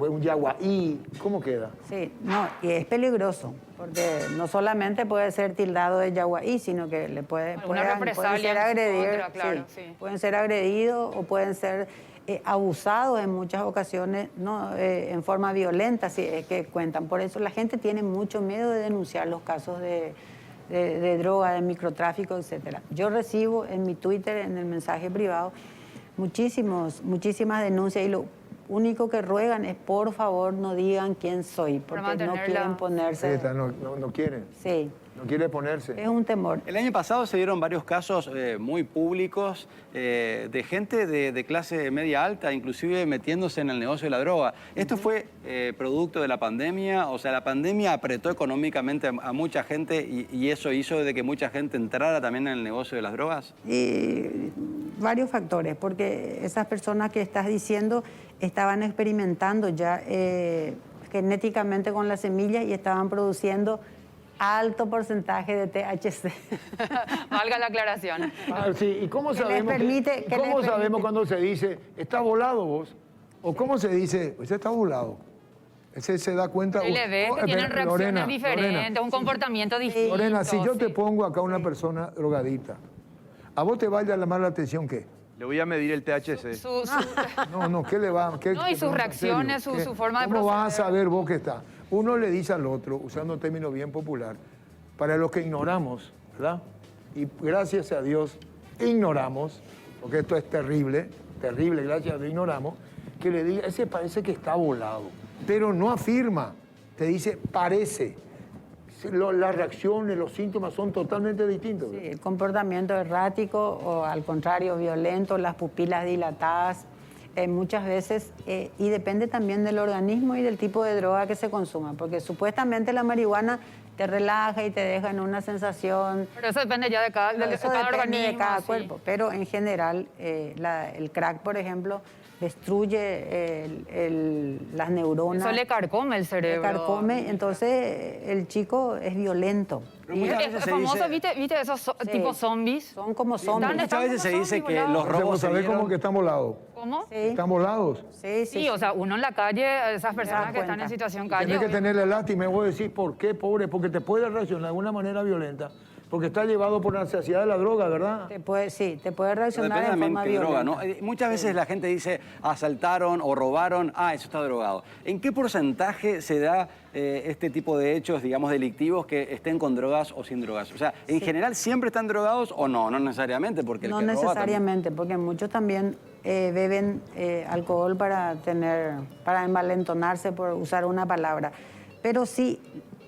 Speaker 3: un yaguaí, ¿cómo queda?
Speaker 6: Sí, no, y es peligroso, porque no solamente puede ser tildado de yaguaí, sino que le pueden
Speaker 1: represalia
Speaker 6: ser
Speaker 1: en su
Speaker 6: agredidos,
Speaker 1: contra, claro, sí.
Speaker 6: pueden ser agredidos o pueden ser abusados en muchas ocasiones, no en forma violenta, si es que cuentan. Por eso la gente tiene mucho miedo de denunciar los casos de droga, de microtráfico, etc. Yo recibo en mi Twitter, en el mensaje privado, muchísimas denuncias, y lo único que ruegan es, por favor, no digan quién soy, porque no
Speaker 1: mantenerla.
Speaker 6: quieren ponerse...
Speaker 3: No quieren,
Speaker 6: Sí,
Speaker 3: no quiere ponerse.
Speaker 6: es un temor.
Speaker 5: El año pasado se dieron varios casos muy públicos de gente de clase media alta, inclusive metiéndose en el negocio de la droga. ¿Esto fue producto de la pandemia? O sea, la pandemia apretó económicamente a mucha gente y eso hizo de que mucha gente entrara también en el negocio de las drogas.
Speaker 6: Y varios factores, porque esas personas que estás diciendo estaban experimentando ya genéticamente con las semillas y estaban produciendo alto porcentaje de THC.
Speaker 1: Valga la aclaración.
Speaker 3: Sí, ¿y cómo
Speaker 6: Que les
Speaker 3: sabemos,
Speaker 6: permite- que les
Speaker 3: cómo sabemos
Speaker 6: permite-
Speaker 3: cuando se dice, está volado vos? ¿O cómo se dice, ese está volado? Ese se da cuenta...
Speaker 1: Y le ves que tienen
Speaker 3: espera,
Speaker 1: reacciones diferentes, un comportamiento distinto.
Speaker 3: Lorena, si yo te
Speaker 1: sí.
Speaker 3: pongo acá una persona drogadita, ¿a vos te va a llamar la atención qué?
Speaker 2: Le voy a medir el THC.
Speaker 3: No, ¿qué le va? ¿Qué,
Speaker 1: No, y sus
Speaker 3: en
Speaker 1: reacciones,
Speaker 3: serio?
Speaker 1: su forma de
Speaker 3: ¿Cómo vas a
Speaker 1: proceder?
Speaker 3: saber vos que está? Uno le dice al otro, usando un término bien popular, para los que ignoramos, ¿verdad? Y gracias a Dios ignoramos, porque esto es terrible, gracias a Dios ignoramos, que le diga, ese parece que está volado, pero no afirma, te dice parece. Las reacciones, los síntomas son totalmente distintos.
Speaker 6: Sí, el comportamiento errático o al contrario violento, las pupilas dilatadas, muchas veces, y depende también del organismo y del tipo de droga que se consuma, porque supuestamente la marihuana te relaja y te deja en una sensación...
Speaker 1: Pero eso depende ya de cada,
Speaker 6: Eso
Speaker 1: cada
Speaker 6: depende
Speaker 1: organismo.
Speaker 6: de cada
Speaker 1: sí.
Speaker 6: cuerpo, pero en general el crack, por ejemplo, destruye las neuronas.
Speaker 1: Eso le carcome el
Speaker 6: le
Speaker 1: cerebro.
Speaker 6: carcome, entonces el chico es violento.
Speaker 5: Pero muchas
Speaker 1: Es
Speaker 5: veces se
Speaker 1: famoso,
Speaker 5: dice-
Speaker 1: ¿viste esos tipo zombies?
Speaker 6: Son como zombies.
Speaker 5: Muchas veces se dice que los
Speaker 3: Vamos
Speaker 5: robos
Speaker 3: a
Speaker 5: se
Speaker 3: saber cómo
Speaker 5: dieron-
Speaker 3: que están volados.
Speaker 1: ¿Cómo?
Speaker 6: Sí,
Speaker 3: Están volados.
Speaker 6: sí,
Speaker 1: Sí, o sea, uno en la calle, esas personas que están
Speaker 6: cuenta.
Speaker 1: en situación calle.
Speaker 3: Tienes que
Speaker 1: obviamente.
Speaker 3: tenerle lástima y voy a decir, ¿por qué, pobre? Porque te puede reaccionar de una manera violenta. Porque está llevado por la necesidad de la droga, ¿verdad?
Speaker 6: te puede, sí, te puede
Speaker 5: Pero
Speaker 6: reaccionar
Speaker 5: depende
Speaker 6: en
Speaker 5: también
Speaker 6: forma
Speaker 5: qué
Speaker 6: violenta.
Speaker 5: droga, ¿no? Muchas veces la gente dice asaltaron o robaron, eso está drogado. ¿En qué porcentaje se da este tipo de hechos, digamos, delictivos que estén con drogas o sin drogas? O sea, ¿en general siempre están drogados o no? No necesariamente, porque el
Speaker 6: No
Speaker 5: que roba
Speaker 6: necesariamente, porque muchos también beben alcohol para envalentonarse, por usar una palabra. Pero sí,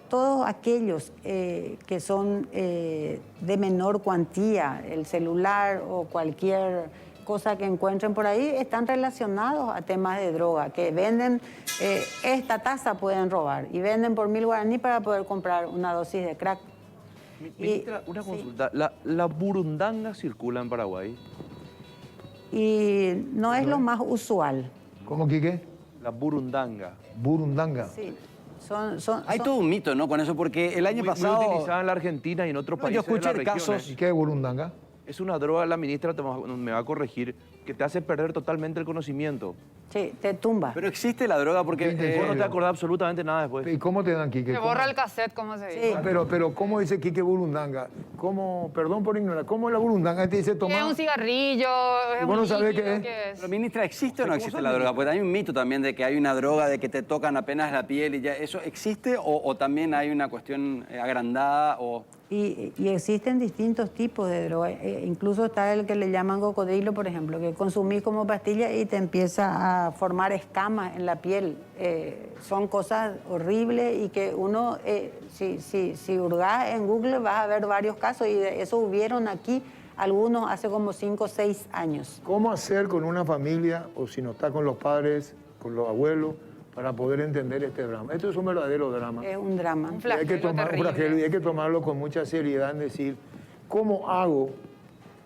Speaker 6: todos aquellos que son de menor cuantía, el celular o cualquier cosa que encuentren por ahí, están relacionados a temas de droga, que venden, esta taza pueden robar y venden por 1000 guaraní para poder comprar una dosis de crack.
Speaker 2: Ministra, una
Speaker 6: sí.
Speaker 2: consulta. ¿La burundanga circula en Paraguay?
Speaker 6: Y no es lo más usual.
Speaker 3: ¿Cómo, Quique?
Speaker 2: La burundanga.
Speaker 3: Burundanga.
Speaker 6: Sí.
Speaker 5: Hay todo un mito, ¿no? Con eso, porque el año
Speaker 2: Muy
Speaker 5: pasado...
Speaker 2: utilizada en la Argentina y en otros
Speaker 5: No, yo
Speaker 2: países de
Speaker 5: escuché
Speaker 2: la región,
Speaker 5: casos-
Speaker 3: ¿Y qué es burundanga?
Speaker 2: Es una droga, la ministra me va a corregir, que te hace perder totalmente el conocimiento.
Speaker 6: Sí, te tumba.
Speaker 5: Pero existe la droga porque...
Speaker 3: Sí,
Speaker 2: Vos no te acordás absolutamente nada después.
Speaker 3: ¿Y cómo te dan, Quique?
Speaker 1: Se
Speaker 3: ¿Cómo?
Speaker 1: borra el cassette, ¿cómo se dice?
Speaker 6: Sí.
Speaker 3: Pero ¿cómo dice Quique burundanga? ¿Cómo, perdón por ignorar, cómo es la burundanga? Te dice
Speaker 1: Es
Speaker 3: tomar...
Speaker 1: un cigarrillo, es
Speaker 3: ¿Y vos no
Speaker 1: un
Speaker 3: sabés
Speaker 1: líquido,
Speaker 3: qué es?
Speaker 5: Pero, ministra, ¿existe o no
Speaker 2: ¿Cómo
Speaker 5: existe
Speaker 2: son,
Speaker 5: la droga?
Speaker 2: ministra?
Speaker 5: Porque hay un mito también de que hay una droga de que te tocan apenas la piel y ya... ¿Eso existe o también hay una cuestión agrandada o...?
Speaker 6: Y existen distintos tipos de droga. Incluso está el que le llaman cocodrilo, por ejemplo, que consumís como pastilla y te empieza a formar escamas en la piel. Son cosas horribles y que uno, si hurgás en Google, vas a ver varios casos y de eso hubieron aquí algunos hace como 5 o 6 años.
Speaker 3: ¿Cómo hacer con una familia, o si no está con los padres, con los abuelos, para poder entender este drama? Esto es un verdadero drama.
Speaker 6: Es un drama.
Speaker 1: Un
Speaker 3: Y hay que
Speaker 1: flagelo
Speaker 3: tomar un
Speaker 1: terrible.
Speaker 3: flagelo y hay que tomarlo con mucha seriedad en decir, ¿cómo hago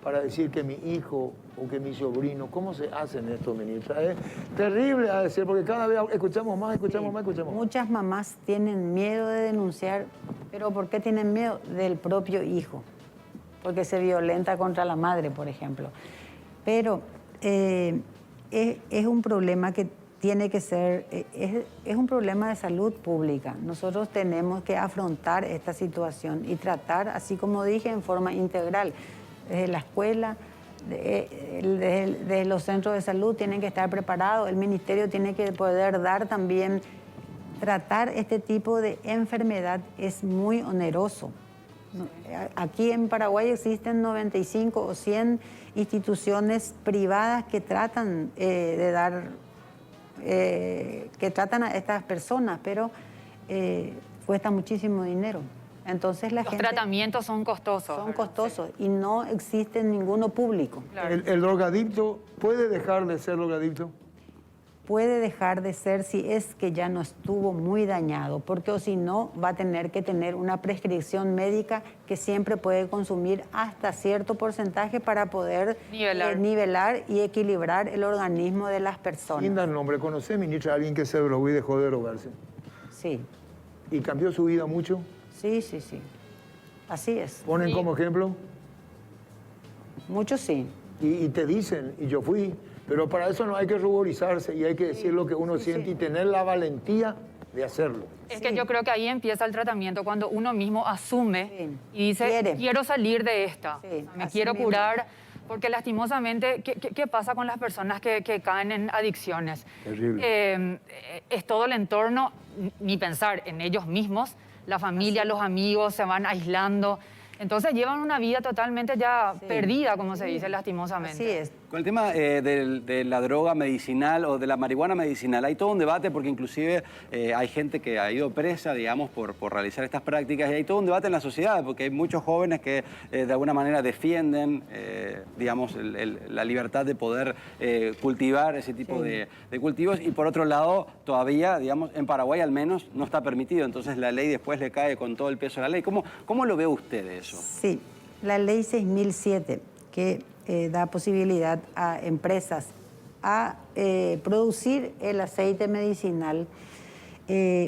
Speaker 3: para decir que mi hijo o que mi sobrino, cómo se hacen esto, ministra? Es terrible a decir, porque cada vez escuchamos más, escuchamos más.
Speaker 6: Muchas mamás tienen miedo de denunciar, pero ¿por qué tienen miedo? Del propio hijo, porque se violenta contra la madre, por ejemplo. Pero es un problema que tiene que ser, es un problema de salud pública. Nosotros tenemos que afrontar esta situación y tratar, así como dije, en forma integral. Desde la escuela, desde los centros de salud tienen que estar preparados, el ministerio tiene que poder dar también, tratar este tipo de enfermedad es muy oneroso. Aquí en Paraguay existen 95 o 100 instituciones privadas que tratan de dar, que tratan a estas personas, pero cuesta muchísimo dinero. Entonces la
Speaker 1: Los
Speaker 6: gente...
Speaker 1: tratamientos son costosos.
Speaker 6: Son
Speaker 1: ¿verdad?
Speaker 6: costosos y no existe ninguno público.
Speaker 1: Claro.
Speaker 3: ¿El drogadicto puede dejar de ser drogadicto?
Speaker 6: Puede dejar de ser si es que ya no estuvo muy dañado, porque o si no va a tener que tener una prescripción médica que siempre puede consumir hasta cierto porcentaje para poder nivelar y equilibrar el organismo de las personas.
Speaker 3: Sin dar nombre, ¿conoce, ministra, a alguien que se drogó y dejó de drogarse?
Speaker 6: Sí,
Speaker 3: ¿Y cambió su vida mucho?
Speaker 6: sí, sí, sí. Así es.
Speaker 3: ¿Ponen
Speaker 1: Sí.
Speaker 3: como ejemplo?
Speaker 6: Muchos sí.
Speaker 3: Y te dicen, y yo fui, pero para eso no hay que ruborizarse y hay que decir lo que uno siente y tener la valentía de hacerlo.
Speaker 1: Es que yo creo que ahí empieza el tratamiento, cuando uno mismo asume
Speaker 6: Sí.
Speaker 1: y dice,
Speaker 6: Quiere.
Speaker 1: quiero salir de esta,
Speaker 6: Sí,
Speaker 1: me
Speaker 6: así
Speaker 1: quiero
Speaker 6: mismo.
Speaker 1: curar, porque lastimosamente, ¿qué pasa con las personas que caen en adicciones?
Speaker 3: Terrible.
Speaker 1: Es todo el entorno, ni pensar en ellos mismos, la familia, los amigos se van aislando, entonces llevan una vida totalmente ya perdida, como se dice lastimosamente.
Speaker 6: Así es.
Speaker 5: Con el tema de la droga medicinal o de la marihuana medicinal, hay todo un debate porque inclusive hay gente que ha ido presa, digamos, por realizar estas prácticas y hay todo un debate en la sociedad porque hay muchos jóvenes que de alguna manera defienden, digamos, la libertad de poder cultivar ese tipo de cultivos y por otro lado todavía, digamos, en Paraguay al menos no está permitido, entonces la ley después le cae con todo el peso de la ley. ¿Cómo lo ve usted eso?
Speaker 6: Sí, la ley 6007, que da posibilidad a empresas a producir el aceite medicinal.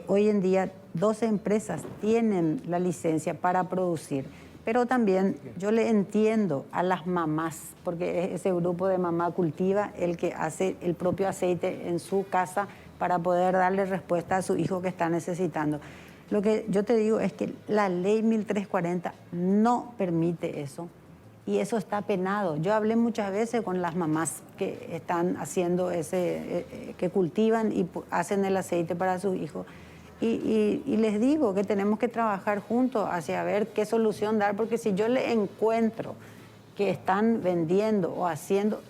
Speaker 6: Hoy en día 12 empresas tienen la licencia para producir, pero también yo le entiendo a las mamás, porque ese grupo de mamá cultiva el que hace el propio aceite en su casa para poder darle respuesta a su hijo que está necesitando. Lo que yo te digo es que la ley 1340 no permite eso y eso está penado. Yo hablé muchas veces con las mamás que están haciendo que cultivan y hacen el aceite para sus hijos y les digo que tenemos que trabajar juntos hacia ver qué solución dar, porque si yo le encuentro que están vendiendo o haciendo,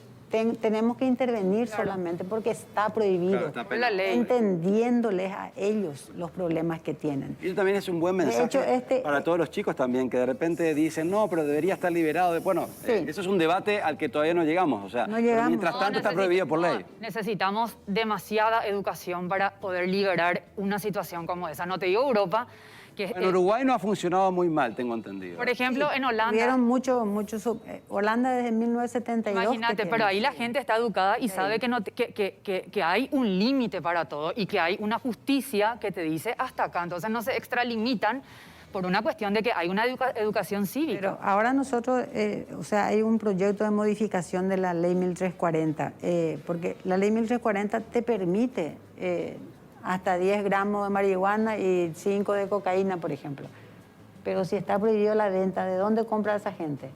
Speaker 6: tenemos que intervenir solamente porque está prohibido,
Speaker 5: Claro, está penado.
Speaker 1: La ley.
Speaker 6: entendiéndoles a ellos los problemas que tienen.
Speaker 5: Y eso también es un buen mensaje
Speaker 6: hecho,
Speaker 5: para todos los chicos también, que de repente dicen, no, pero debería estar liberado. Bueno,
Speaker 6: Sí.
Speaker 5: eso es un debate al que todavía no llegamos. O sea,
Speaker 6: No
Speaker 5: pero
Speaker 6: llegamos.
Speaker 5: mientras tanto está prohibido por ley.
Speaker 1: Necesitamos demasiada educación para poder liberar una situación como esa. No te digo Europa, que
Speaker 5: En Uruguay no ha funcionado muy mal, tengo entendido.
Speaker 1: por ejemplo, en Holanda.
Speaker 6: Tuvieron mucho Holanda desde 1972.
Speaker 1: Imagínate,
Speaker 6: que
Speaker 1: pero ahí
Speaker 6: tiene.
Speaker 1: la gente está educada y sabe que, que hay un límite para todo y que hay una justicia que te dice hasta acá. Entonces no se extralimitan por una cuestión de que hay una educación cívica.
Speaker 6: Pero ahora nosotros, o sea, hay un proyecto de modificación de la ley 1340, porque la ley 1340 te permite hasta 10 gramos de marihuana y 5 de cocaína, por ejemplo. Pero si está prohibido la venta, ¿de dónde compra esa gente?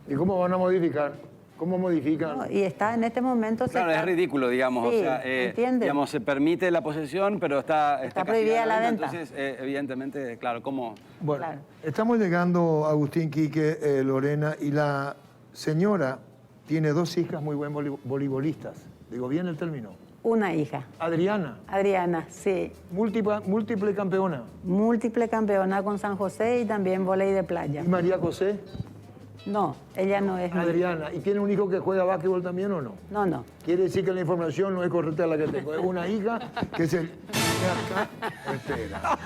Speaker 3: ¿Y cómo van a modificar? ¿Cómo modifican?
Speaker 6: No, y está en este momento...
Speaker 5: Claro, es ridículo, digamos.
Speaker 6: Sí,
Speaker 5: o sea,
Speaker 6: ¿entiendes?
Speaker 5: digamos, se permite la posesión, pero está
Speaker 6: prohibida la venta.
Speaker 5: Entonces, evidentemente, claro, ¿cómo?
Speaker 3: Bueno,
Speaker 6: Claro.
Speaker 3: estamos llegando, Agustín, Quique, Lorena, y la señora tiene 2 hijas muy buen voleibolistas. Digo bien el término.
Speaker 6: Una hija,
Speaker 3: Adriana,
Speaker 6: Adriana, sí.
Speaker 3: múltiple campeona.
Speaker 6: Múltiple campeona con San José y también vóley de playa.
Speaker 3: ¿Y María José?
Speaker 6: No, ella no es...
Speaker 3: Adriana. ¿Y tiene un hijo que juega básquetbol también o no?
Speaker 6: No, no.
Speaker 3: Quiere decir que la información no es correcta la que tengo. Es una hija que es el... Espera.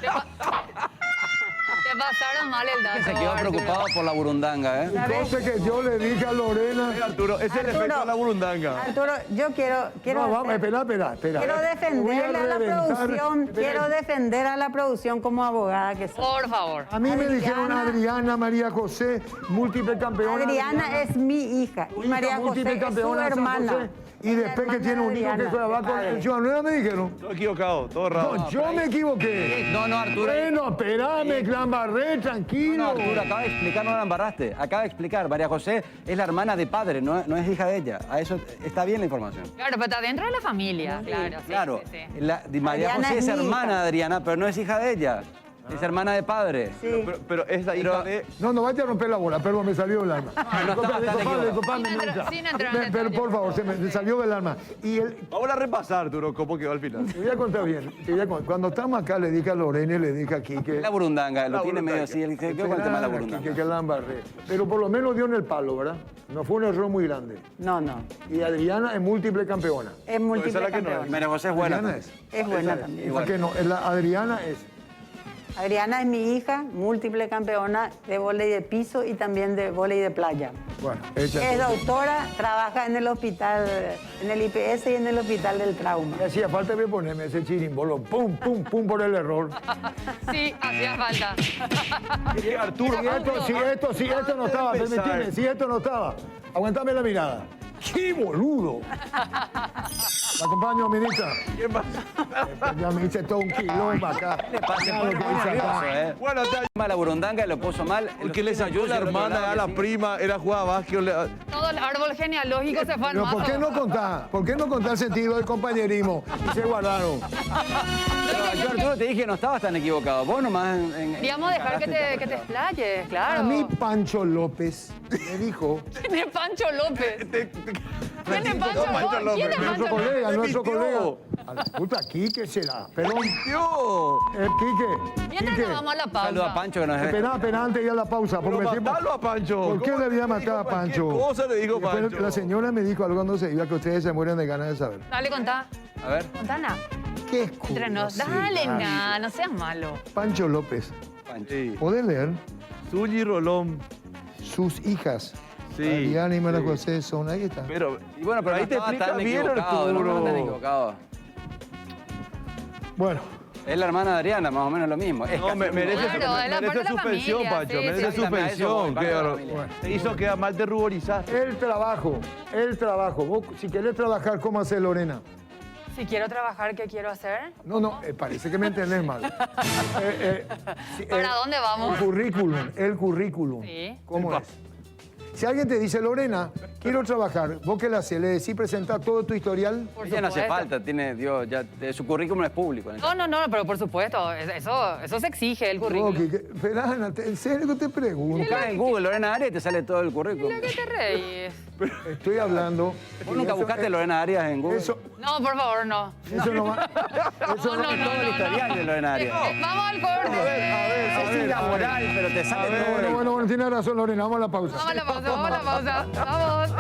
Speaker 1: Te pasaron mal el dato.
Speaker 5: Se quedó
Speaker 1: Arturo.
Speaker 5: preocupado por la burundanga, ¿eh?
Speaker 3: Entonces que yo le dije a Lorena...
Speaker 2: Arturo, ese es el
Speaker 6: Arturo,
Speaker 2: efecto de la burundanga.
Speaker 6: Arturo, yo quiero
Speaker 3: No, vamos,
Speaker 6: hacer-
Speaker 3: espera.
Speaker 6: Quiero defenderle a la producción, quiero defender a la producción como abogada que soy.
Speaker 1: Por favor.
Speaker 3: A mí me dijeron
Speaker 6: Adriana.
Speaker 3: Adriana, María José, múltiple campeona.
Speaker 6: Adriana es mi hija
Speaker 3: Tu
Speaker 6: y
Speaker 3: hija,
Speaker 6: María José
Speaker 3: múltiple
Speaker 6: es su
Speaker 3: campeona de San
Speaker 6: hermana.
Speaker 3: José, y
Speaker 6: Es la
Speaker 3: después que
Speaker 6: hermana
Speaker 3: tiene un
Speaker 6: de
Speaker 3: hijo que
Speaker 6: Adriana,
Speaker 3: juega
Speaker 6: de
Speaker 3: con
Speaker 6: padre.
Speaker 3: el Ciudad Nueva, me dijeron.
Speaker 2: Todo equivocado, todo raro.
Speaker 3: No, yo me equivoqué.
Speaker 5: No, Arturo.
Speaker 3: Bueno, espérame, Clambarré, tranquilo.
Speaker 5: No, Arturo, acaba de explicar, no la embarraste. Acaba de explicar, María José es la hermana de padre, no es hija de ella. A eso está bien la información.
Speaker 1: Claro, pero está dentro de la familia. Claro, sí,
Speaker 5: Claro,
Speaker 1: sí, sí.
Speaker 5: María
Speaker 6: Adriana
Speaker 5: José
Speaker 6: es
Speaker 5: es
Speaker 6: mi
Speaker 5: hermana
Speaker 6: hija.
Speaker 5: de Adriana, pero no es hija de ella. Es hermana de padre.
Speaker 6: Sí.
Speaker 2: Pero es la hija de...
Speaker 3: No vaya a romper la bola, perdón, me salió del alma.
Speaker 1: Sin entrar en
Speaker 3: Pero
Speaker 1: detalle.
Speaker 3: por favor, se me salió del alma. Y
Speaker 2: Vamos a repasar, Arturo, cómo quedó al final.
Speaker 3: te voy a contar bien. Cuando estamos acá, le dije a Lorena y le dije aquí que...
Speaker 5: La burundanga, lo
Speaker 2: La
Speaker 5: tiene medio
Speaker 2: burundanga.
Speaker 5: así. ¿Qué con el tema de la burundanga?
Speaker 3: Que la embarré. Pero por lo menos dio en el palo, ¿verdad? No fue un error muy grande.
Speaker 6: No, no.
Speaker 3: Y Adriana es múltiple campeona.
Speaker 6: Es múltiple
Speaker 2: esa es la que no
Speaker 6: campeona.
Speaker 5: María José es buena.
Speaker 3: Adriana
Speaker 5: también.
Speaker 3: es.
Speaker 6: Es buena
Speaker 3: Esa
Speaker 6: también.
Speaker 3: Esa que no, Adriana es.
Speaker 6: Adriana es mi hija, múltiple campeona de vóley de piso y también de vóley de playa.
Speaker 3: Bueno, ella.
Speaker 6: Es doctora, trabaja en el hospital, en el IPS y en el hospital del trauma.
Speaker 3: Me hacía falta que ponerme ese chirimbolo. Pum, pum, pum por el error.
Speaker 1: Sí, hacía falta.
Speaker 2: Arturo,
Speaker 3: Si esto no estaba,
Speaker 2: Empezar.
Speaker 3: permitime, si esto no estaba, aguantame la mirada. ¡Qué boludo! La acompaño, ministra.
Speaker 2: ¿qué pasa?
Speaker 3: Ya me hice todo un quilombo acá.
Speaker 5: Se
Speaker 3: Ya
Speaker 5: pone
Speaker 3: lo que
Speaker 5: muy
Speaker 3: hice
Speaker 5: nervioso,
Speaker 3: acá.
Speaker 5: ¿eh?
Speaker 2: Bueno,
Speaker 5: La burundanga lo puso mal.
Speaker 2: el que le salió la hermana, a la prima, era jugaba básquet.
Speaker 1: Todo el árbol genealógico se fue al
Speaker 3: Pero
Speaker 1: mazo.
Speaker 3: ¿por qué no contar? ¿Por qué no contar el sentido del compañerismo? Y se guardaron.
Speaker 5: Pero yo, Arturo, te dije que no estabas tan equivocado. Vos nomás...
Speaker 1: Queríamos dejar que te explayes, claro.
Speaker 3: A mí Pancho López me dijo,
Speaker 1: ¿Quién es Pancho López? ¿Quién es Pancho
Speaker 2: Pancho
Speaker 1: López? ¿Quién es
Speaker 3: nuestro
Speaker 1: Pancho López?
Speaker 3: colega, nuestro
Speaker 2: mintió.
Speaker 3: colega. A la puta, Quique será. Perdón,
Speaker 2: ¡Dios!
Speaker 3: Quique.
Speaker 1: Mientras nos vamos a la pausa.
Speaker 5: Saludo a Pancho que nos ve.
Speaker 3: Espera antes de ir a la pausa.
Speaker 2: Pero
Speaker 3: porque siempre-
Speaker 2: matalo a Pancho.
Speaker 3: ¿Por qué
Speaker 2: ¿Cómo
Speaker 3: le había
Speaker 2: le dijo
Speaker 3: matado a
Speaker 2: cualquier
Speaker 3: Pancho?
Speaker 2: cosa le dijo
Speaker 3: Después
Speaker 2: Pancho?
Speaker 3: La señora me dijo algo cuando se iba que ustedes se mueren de ganas de saber.
Speaker 1: Dale, contá.
Speaker 5: A ver.
Speaker 1: Contana.
Speaker 3: ¿Qué
Speaker 1: Entre nos. Dale, nada, no seas malo.
Speaker 3: Pancho López.
Speaker 5: Pancho.
Speaker 2: Sí.
Speaker 3: ¿Podés leer?
Speaker 2: Zully Rolón.
Speaker 3: Sus hijas
Speaker 2: Sí.
Speaker 3: Ariana y María
Speaker 2: sí.
Speaker 3: José son, ahí está.
Speaker 2: Pero,
Speaker 5: Y bueno, pero
Speaker 2: ahí
Speaker 5: no
Speaker 2: te
Speaker 5: estaba
Speaker 2: explica
Speaker 5: tan
Speaker 2: bien,
Speaker 5: equivocado, no estaba tan
Speaker 2: Arturo.
Speaker 5: equivocado.
Speaker 3: Bueno,
Speaker 5: Es la hermana de Ariana, más o menos lo mismo. Es
Speaker 2: No,
Speaker 5: casi lo mismo.
Speaker 2: merece,
Speaker 1: Claro, es la parte
Speaker 2: merece
Speaker 1: de la
Speaker 2: suspensión,
Speaker 1: familia,
Speaker 2: Pacho.
Speaker 1: sí,
Speaker 2: Merece
Speaker 1: sí.
Speaker 2: suspensión.
Speaker 5: Parte de la
Speaker 2: Que
Speaker 5: familia.
Speaker 2: te hizo quedar mal, te ruborizaste.
Speaker 3: el trabajo. Vos, si querés trabajar, ¿cómo hace Lorena?
Speaker 1: Si quiero trabajar, ¿qué quiero hacer?
Speaker 3: No, parece que me entendés mal.
Speaker 1: ¿Para dónde vamos?
Speaker 3: El currículum.
Speaker 1: Sí.
Speaker 3: ¿Cómo es? Si alguien te dice, Lorena, quiero trabajar, ¿vos qué le hacés? ¿Le decís presentar todo tu historial?
Speaker 1: Por
Speaker 5: Ya no hace
Speaker 1: supuesto.
Speaker 5: falta, tiene, Dios, ya, su currículum es público.
Speaker 1: No, pero por supuesto, eso se exige el currículum.
Speaker 3: Ferana, ¿en serio que te pregunto?
Speaker 5: Buscá en Google Lorena Arias y te sale todo el currículum.
Speaker 1: ¿De qué te reís?
Speaker 3: Estoy hablando...
Speaker 5: ¿Vos nunca buscaste Lorena Arias en Google?
Speaker 3: Eso,
Speaker 1: No, por favor, no.
Speaker 3: eso no va... Eso
Speaker 1: No,
Speaker 5: Todo el historial de Lorena Arias.
Speaker 1: Vamos al corte.
Speaker 5: Es laboral, pero te sale todo el...
Speaker 3: Bueno, tiene razón, Lorena, vamos a la pausa.
Speaker 1: Vamos a la pausa. Vamos.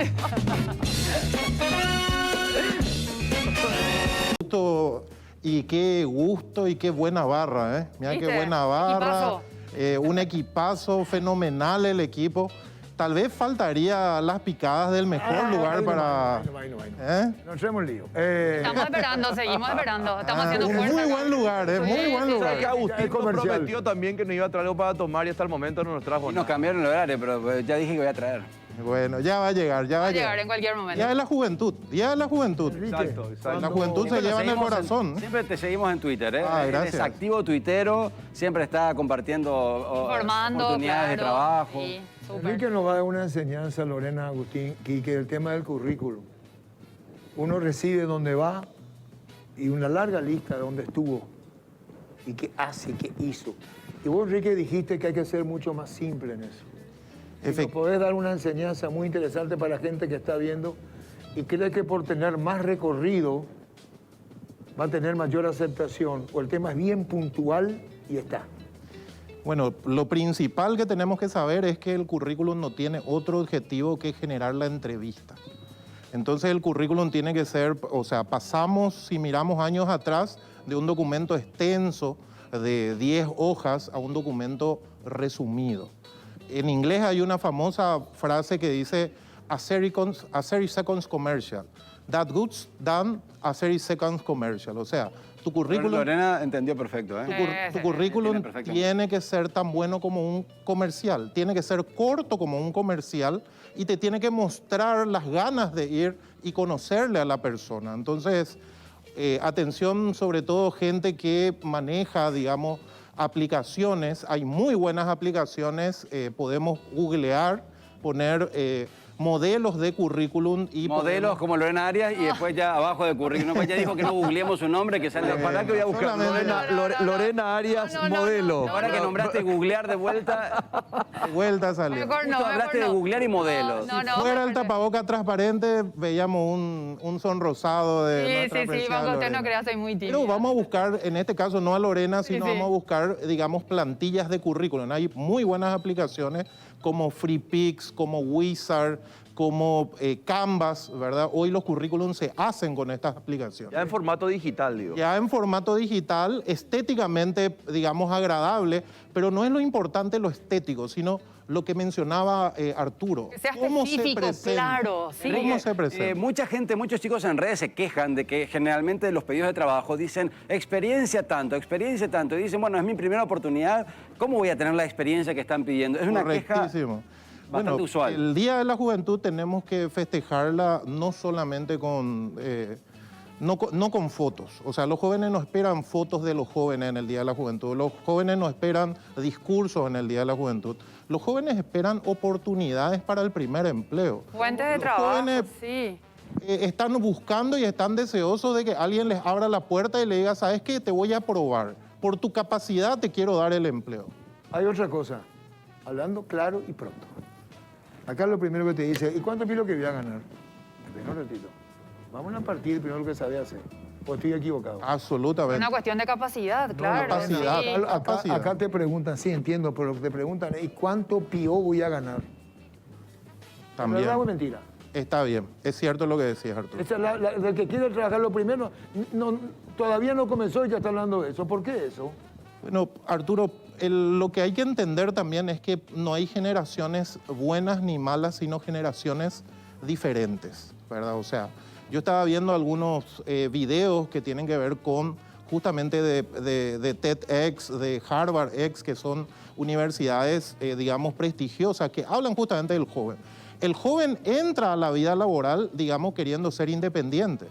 Speaker 7: Y qué gusto y qué buena barra, ¿eh? Mira qué
Speaker 1: ¿Viste?
Speaker 7: buena barra.
Speaker 1: Equipazo.
Speaker 7: Un equipazo fenomenal el equipo. Tal vez faltaría las picadas del mejor lugar para... ¿Eh?
Speaker 3: No tenemos lío.
Speaker 1: Estamos esperando, seguimos esperando. Estamos haciendo
Speaker 7: Es
Speaker 1: fuerza.
Speaker 7: muy buen lugar, es muy buen
Speaker 1: sí,
Speaker 7: lugar.
Speaker 2: ¿Sabes que Agustín
Speaker 3: Es
Speaker 2: nos
Speaker 3: comercial.
Speaker 2: prometió también que nos iba a traer algo para tomar y hasta el momento no nos trajo
Speaker 5: Y nos
Speaker 2: nada?
Speaker 5: cambiaron el horario, pero ya dije que voy a traer.
Speaker 7: Bueno, ya va a llegar, ya va
Speaker 1: Va
Speaker 7: a
Speaker 1: a llegar
Speaker 7: llegar.
Speaker 1: en cualquier momento.
Speaker 7: Día de la juventud, día de la juventud.
Speaker 2: Exacto, exacto.
Speaker 7: La juventud se
Speaker 5: Siempre
Speaker 7: lleva en el
Speaker 5: seguimos
Speaker 7: corazón.
Speaker 5: siempre te seguimos en Twitter, ¿eh?
Speaker 7: Ah,
Speaker 5: Eres
Speaker 7: gracias.
Speaker 5: activo tuitero, siempre está compartiendo
Speaker 1: Formando,
Speaker 5: oportunidades de
Speaker 1: claro.
Speaker 5: trabajo.
Speaker 1: Sí, súper.
Speaker 3: Enrique nos va a dar una enseñanza, Lorena, Agustín, que el tema del currículum. Uno recibe dónde va y una larga lista de dónde estuvo y qué hace, qué hizo. Y vos, Enrique, dijiste que hay que ser mucho más simple en eso. Y nos podés dar una enseñanza muy interesante para la gente que está viendo y cree que por tener más recorrido va a tener mayor aceptación, o el tema es bien puntual y está.
Speaker 7: Bueno, lo principal que tenemos que saber es que el currículum no tiene otro objetivo que generar la entrevista. Entonces el currículum tiene que ser, o sea, pasamos, si miramos años atrás, de un documento extenso de 10 hojas a un documento resumido. En inglés hay una famosa frase que dice a 30 seconds commercial. That goods done a 30 seconds commercial. O sea, tu currículum...
Speaker 5: Lorena entendió perfecto, ¿eh?
Speaker 7: Tu currículum
Speaker 5: Entiende perfectamente.
Speaker 7: tiene que ser tan bueno como un comercial, tiene que ser corto como un comercial y te tiene que mostrar las ganas de ir y conocerle a la persona. Entonces, atención sobre todo gente que maneja, digamos, aplicaciones. Hay muy buenas aplicaciones, podemos googlear, poner modelos de currículum y
Speaker 5: Modelos como Lorena Arias y después ya abajo del currículum. Pues ya dijo que no googleemos su nombre, que sale...
Speaker 2: ¿Para que voy a buscar?
Speaker 7: Solamente-
Speaker 2: Lorena Arias, modelo.
Speaker 5: Ahora que nombraste googlear de vuelta,
Speaker 7: de vuelta a salir.
Speaker 1: Mejor no,
Speaker 5: justo hablaste de
Speaker 1: mejor no.
Speaker 5: googlear y modelos.
Speaker 1: No, no,
Speaker 7: Fuera
Speaker 1: mejor
Speaker 7: el
Speaker 1: no.
Speaker 7: tapaboca transparente, veíamos un sonrosado de nuestra
Speaker 1: Sí,
Speaker 7: apreciada
Speaker 1: aunque usted no
Speaker 7: Lorena.
Speaker 1: crea, soy muy tímida.
Speaker 7: Pero vamos a buscar, en este caso no a Lorena, sino
Speaker 1: sí.
Speaker 7: vamos a buscar, digamos, plantillas de currículum. Hay muy buenas aplicaciones como FreePix, como Wizard, como Canvas, ¿verdad? Hoy los currículums se hacen con estas aplicaciones.
Speaker 2: Ya en formato digital, digo.
Speaker 7: Ya en formato digital, estéticamente, digamos, agradable, pero no es lo importante lo estético, sino lo que mencionaba Arturo.
Speaker 1: Que sea
Speaker 7: ¿Cómo se
Speaker 1: específico,
Speaker 7: presenta?
Speaker 1: claro, sí.
Speaker 7: ¿Cómo se presenta?
Speaker 5: Mucha gente, muchos chicos en redes se quejan de que generalmente los pedidos de trabajo dicen experiencia tanto, y dicen, bueno, es mi primera oportunidad, ¿cómo voy a tener la experiencia que están pidiendo? Es una queja
Speaker 7: Correctísimo.
Speaker 5: bastante usual.
Speaker 7: El Día de la Juventud tenemos que festejarla no solamente con... no con fotos. O sea, los jóvenes no esperan fotos de los jóvenes en el Día de la Juventud. Los jóvenes no esperan discursos en el Día de la Juventud. Los jóvenes esperan oportunidades para el primer empleo.
Speaker 1: Fuentes de
Speaker 7: Los
Speaker 1: trabajo,
Speaker 7: jóvenes
Speaker 1: sí.
Speaker 7: están buscando y están deseosos de que alguien les abra la puerta y le diga, ¿sabes qué? Te voy a probar. Por tu capacidad te quiero dar el empleo.
Speaker 3: Hay otra cosa, hablando claro y pronto. Acá lo primero que te dice, ¿y cuánto es lo que voy a ganar? Espera un ratito. Vamos a partir primero lo que sabe hacer. ¿O estoy equivocado?
Speaker 7: Absolutamente.
Speaker 1: Una cuestión de capacidad, claro.
Speaker 7: capacidad.
Speaker 1: sí.
Speaker 3: Acá te preguntan, sí entiendo, pero te preguntan, ¿y cuánto PIO voy a ganar?
Speaker 7: También.
Speaker 3: ¿Verdad o mentira?
Speaker 7: Está bien. Es cierto lo que decías, Arturo.
Speaker 3: Esa es del que quiere trabajar lo primero, todavía no comenzó y ya está hablando de eso. ¿Por qué eso?
Speaker 7: Bueno, Arturo, lo que hay que entender también es que no hay generaciones buenas ni malas, sino generaciones diferentes, ¿verdad? O sea, yo estaba viendo algunos videos que tienen que ver con justamente de TEDx, de HarvardX, que son universidades, digamos, prestigiosas, que hablan justamente del joven. El joven entra a la vida laboral, digamos, queriendo ser independiente.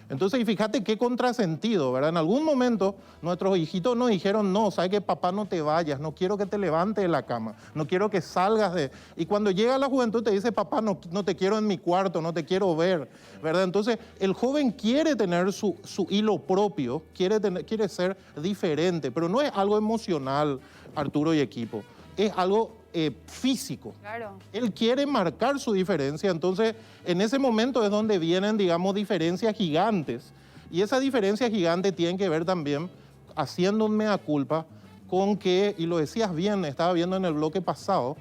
Speaker 7: Entonces, y fíjate qué contrasentido, ¿verdad? En algún momento nuestros hijitos nos dijeron, no, sabes que papá, no te vayas, no quiero que te levantes de la cama, no quiero que salgas de... Y cuando llega la juventud te dice, papá, no te quiero en mi cuarto, no te quiero ver, ¿verdad? Entonces, el joven quiere tener su hilo propio, quiere ser diferente, pero no es algo emocional, Arturo y equipo, es algo físico.
Speaker 1: Claro.
Speaker 7: Él quiere marcar su diferencia, entonces en ese momento es donde vienen, digamos, diferencias gigantes. Y esa diferencia gigante tiene que ver también, haciendo un mea culpa, con que, y lo decías bien, estaba viendo en el bloque pasado,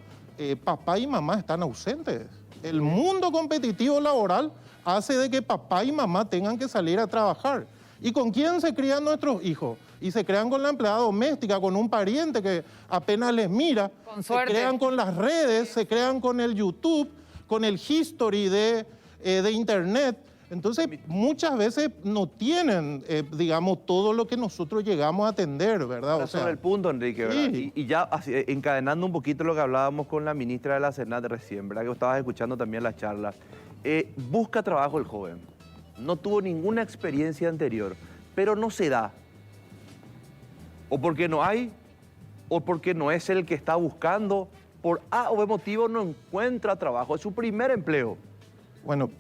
Speaker 7: papá y mamá están ausentes. El mundo competitivo laboral hace de que papá y mamá tengan que salir a trabajar. ¿Y con quién se crían nuestros hijos? Y se crean con la empleada doméstica, con un pariente que apenas les mira.
Speaker 1: Con
Speaker 7: se
Speaker 1: suerte.
Speaker 7: crean con las redes, se crean con el YouTube, con el history de Internet. Entonces, muchas veces no tienen, digamos, todo lo que nosotros llegamos a atender, ¿verdad?
Speaker 2: Ahora, sobre el punto, Enrique, ¿verdad?
Speaker 7: Sí.
Speaker 2: Y ya así, encadenando un poquito lo que hablábamos con la ministra de la Senat recién, ¿verdad? Que estabas escuchando también las charlas. Busca trabajo el joven. No tuvo ninguna experiencia anterior, pero no se da. O porque no hay, o porque no es el que está buscando, por A o B motivo no encuentra trabajo. Es su primer empleo.
Speaker 7: Bueno,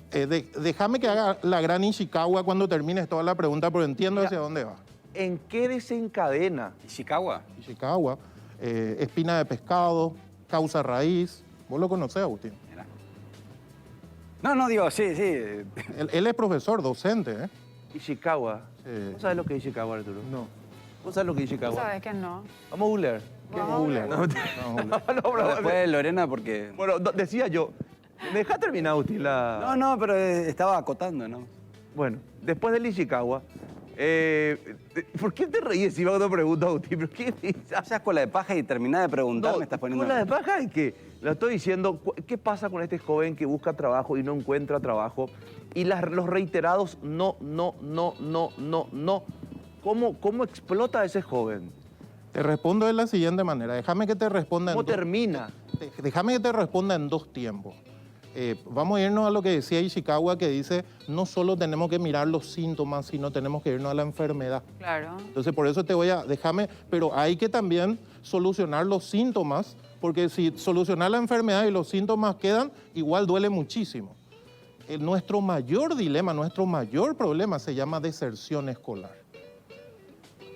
Speaker 7: déjame que haga la gran Ishikawa cuando termines toda la pregunta, pero entiendo hacia dónde va.
Speaker 2: ¿En qué desencadena?
Speaker 5: Chicago.
Speaker 7: Ishikawa, espina de pescado, causa raíz. ¿Vos lo conocés, Agustín?
Speaker 5: No, digo, sí.
Speaker 7: Él es profesor, docente, ¿eh?
Speaker 2: Ishikawa.
Speaker 7: Sí.
Speaker 2: ¿Vos sabés lo que es Ishikawa, Arturo?
Speaker 3: No.
Speaker 2: ¿Vos sabés lo que es Ishikawa?
Speaker 1: Sabes que no.
Speaker 2: Vamos a googlear.
Speaker 1: Vamos a
Speaker 7: Google.
Speaker 1: ver.
Speaker 7: No,
Speaker 2: No, pero-
Speaker 5: Después Lorena, porque...
Speaker 2: Bueno, decía yo. ¿Me deja terminar, Agustín, la...?
Speaker 5: No, pero estaba acotando, ¿no?
Speaker 2: Bueno, después del Ishikawa, ¿por qué te reíes si cuando pregunto, Agustín? ¿Pero qué
Speaker 5: Esa escuela de paja y terminar de preguntar me estás poniendo...
Speaker 2: ¿Escuela de paja es qué? Lo estoy diciendo, ¿qué pasa con este joven que busca trabajo y no encuentra trabajo? Y los reiterados no. ¿Cómo explota a ese joven?
Speaker 7: Te respondo de la siguiente manera. Déjame que te responda
Speaker 2: ¿Cómo termina?
Speaker 7: Déjame que te responda en dos tiempos. Vamos a irnos a lo que decía Ishikawa, que dice, no solo tenemos que mirar los síntomas, sino tenemos que irnos a la enfermedad.
Speaker 1: Claro.
Speaker 7: Entonces, por eso déjame, pero hay que también solucionar los síntomas, porque si solucionar la enfermedad y los síntomas quedan, igual duele muchísimo. Nuestro mayor dilema, nuestro mayor problema se llama deserción escolar.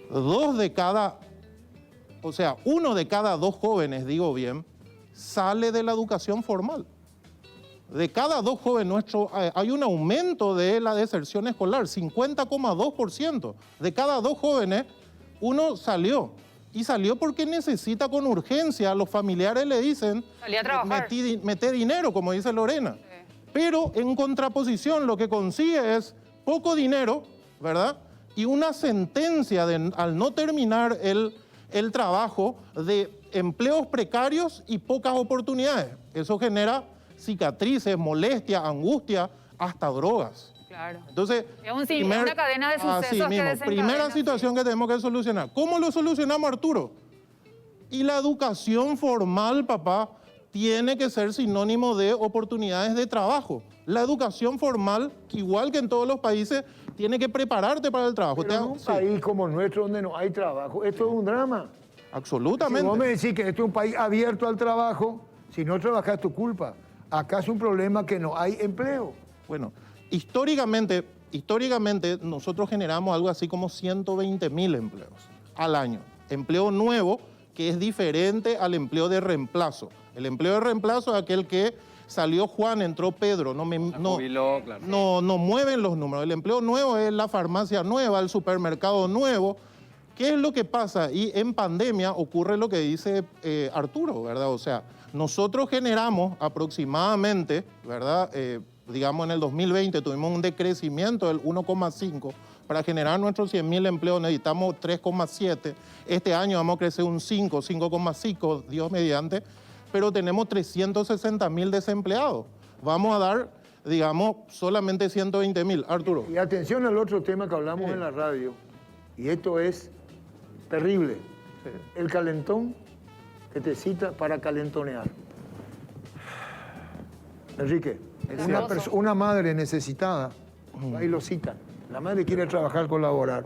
Speaker 7: Uno de cada dos jóvenes, digo bien, sale de la educación formal. De cada dos jóvenes hay un aumento de la deserción escolar, 50,2%. De cada dos jóvenes, uno salió. Y salió porque necesita con urgencia. Los familiares le dicen,
Speaker 1: Salí a trabajar.
Speaker 7: mete dinero, como dice Lorena. Pero en contraposición lo que consigue es poco dinero, ¿verdad? Y una sentencia al no terminar el trabajo de empleos precarios y pocas oportunidades. Eso genera cicatrices, molestia, angustia, hasta drogas.
Speaker 1: Claro.
Speaker 7: Entonces,
Speaker 1: Es una cadena de sucesos
Speaker 7: así
Speaker 1: que
Speaker 7: mismo,
Speaker 1: desencadena,
Speaker 7: primera
Speaker 1: sí.
Speaker 7: situación que tenemos que solucionar. ¿Cómo lo solucionamos, Arturo? Y la educación formal, papá, tiene que ser sinónimo de oportunidades de trabajo. La educación formal, igual que en todos los países, tiene que prepararte para el trabajo.
Speaker 3: Pero en un país como el nuestro, donde no hay trabajo, esto es un drama. Si
Speaker 7: Absolutamente.
Speaker 3: vos me decís que esto es un país abierto al trabajo, si no trabajas es tu culpa. Acá es un problema que no hay empleo.
Speaker 7: Bueno, históricamente nosotros generamos algo así como 120.000 empleos al año. Empleo nuevo, que es diferente al empleo de reemplazo. El empleo de reemplazo es aquel que salió Juan, entró Pedro. No mueven los números. El empleo nuevo es la farmacia nueva, el supermercado nuevo. ¿Qué es lo que pasa? Y en pandemia ocurre lo que dice Arturo, ¿verdad? O sea, nosotros generamos aproximadamente, ¿verdad? Digamos en el 2020 tuvimos un decrecimiento del 1,5 para generar nuestros 100.000 empleos necesitamos 3,7. Este año vamos a crecer un 5,5, Dios mediante, pero tenemos 360.000 desempleados. Vamos a dar, digamos, solamente 120.000. Arturo.
Speaker 3: Y atención al otro tema que hablamos en la radio, y esto es terrible. El calentón que te cita para calentonear. Enrique, una madre necesitada va y lo citan. La madre quiere trabajar, colaborar.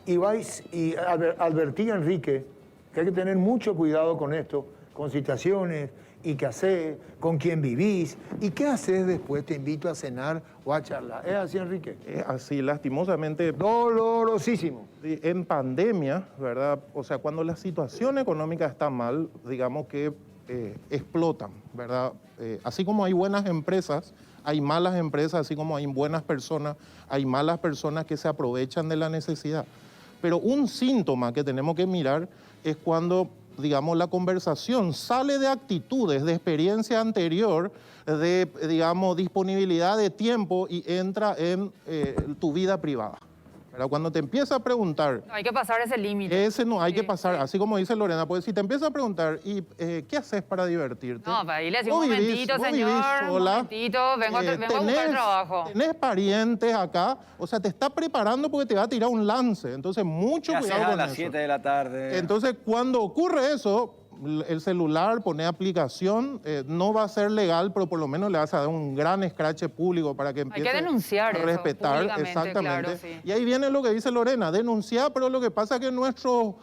Speaker 3: Y vais y advertí a Enrique que hay que tener mucho cuidado con esto, con citaciones, y qué haces, con quién vivís, y qué haces después, te invito a cenar o a charlar. ¿Es así, Enrique?
Speaker 7: Es así, lastimosamente.
Speaker 3: Dolorosísimo.
Speaker 7: En pandemia, ¿verdad? O sea, cuando la situación económica está mal, digamos que explotan, ¿verdad? Así como hay buenas empresas, hay malas empresas, así como hay buenas personas, hay malas personas que se aprovechan de la necesidad. Pero un síntoma que tenemos que mirar es cuando, digamos, la conversación sale de actitudes, de experiencia anterior, de, digamos, disponibilidad de tiempo y entra en tu vida privada. Pero cuando te empieza a preguntar...
Speaker 1: No, hay que pasar ese límite.
Speaker 7: Ese no hay que pasar, así como dice Lorena, porque si te empieza a preguntar, ¿y qué haces para divertirte?
Speaker 1: No, para ahí le decimos un momentito, señor, un momentito, vengo a buscar trabajo.
Speaker 7: Tenés parientes acá, o sea, te está preparando porque te va a tirar un lance, entonces mucho cuidado con eso.
Speaker 5: A las 7 de la tarde.
Speaker 7: Entonces, cuando ocurre eso, el celular, poner aplicación, no va a ser legal, pero por lo menos le vas a dar un gran escrache público para que empiece
Speaker 1: Hay que denunciar
Speaker 7: a respetar.
Speaker 1: eso,
Speaker 7: Exactamente.
Speaker 1: claro, sí.
Speaker 7: Y ahí viene lo que dice Lorena, denunciar, pero lo que pasa es que nuestro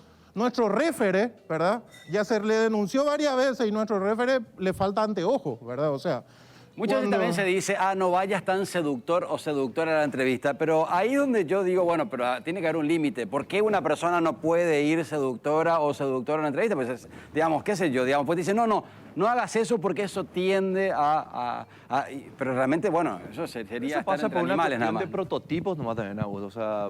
Speaker 7: réfere, ¿verdad? Ya se le denunció varias veces y nuestro réfere le falta anteojo, ¿verdad? O sea...
Speaker 5: Muchas veces también se dice, no vayas tan seductor o seductora a la entrevista, pero ahí donde yo digo, bueno, pero tiene que haber un límite. ¿Por qué una persona no puede ir seductora o seductora a la entrevista? Pues, digamos, qué sé yo, digamos, pues dice, no hagas eso porque eso tiende pero realmente, bueno, eso sería
Speaker 2: Eso pasa
Speaker 5: estar
Speaker 2: por
Speaker 5: entre
Speaker 2: una
Speaker 5: animales nada
Speaker 2: cuestión
Speaker 5: más.
Speaker 2: de prototipos nomás también, Augusto. O sea,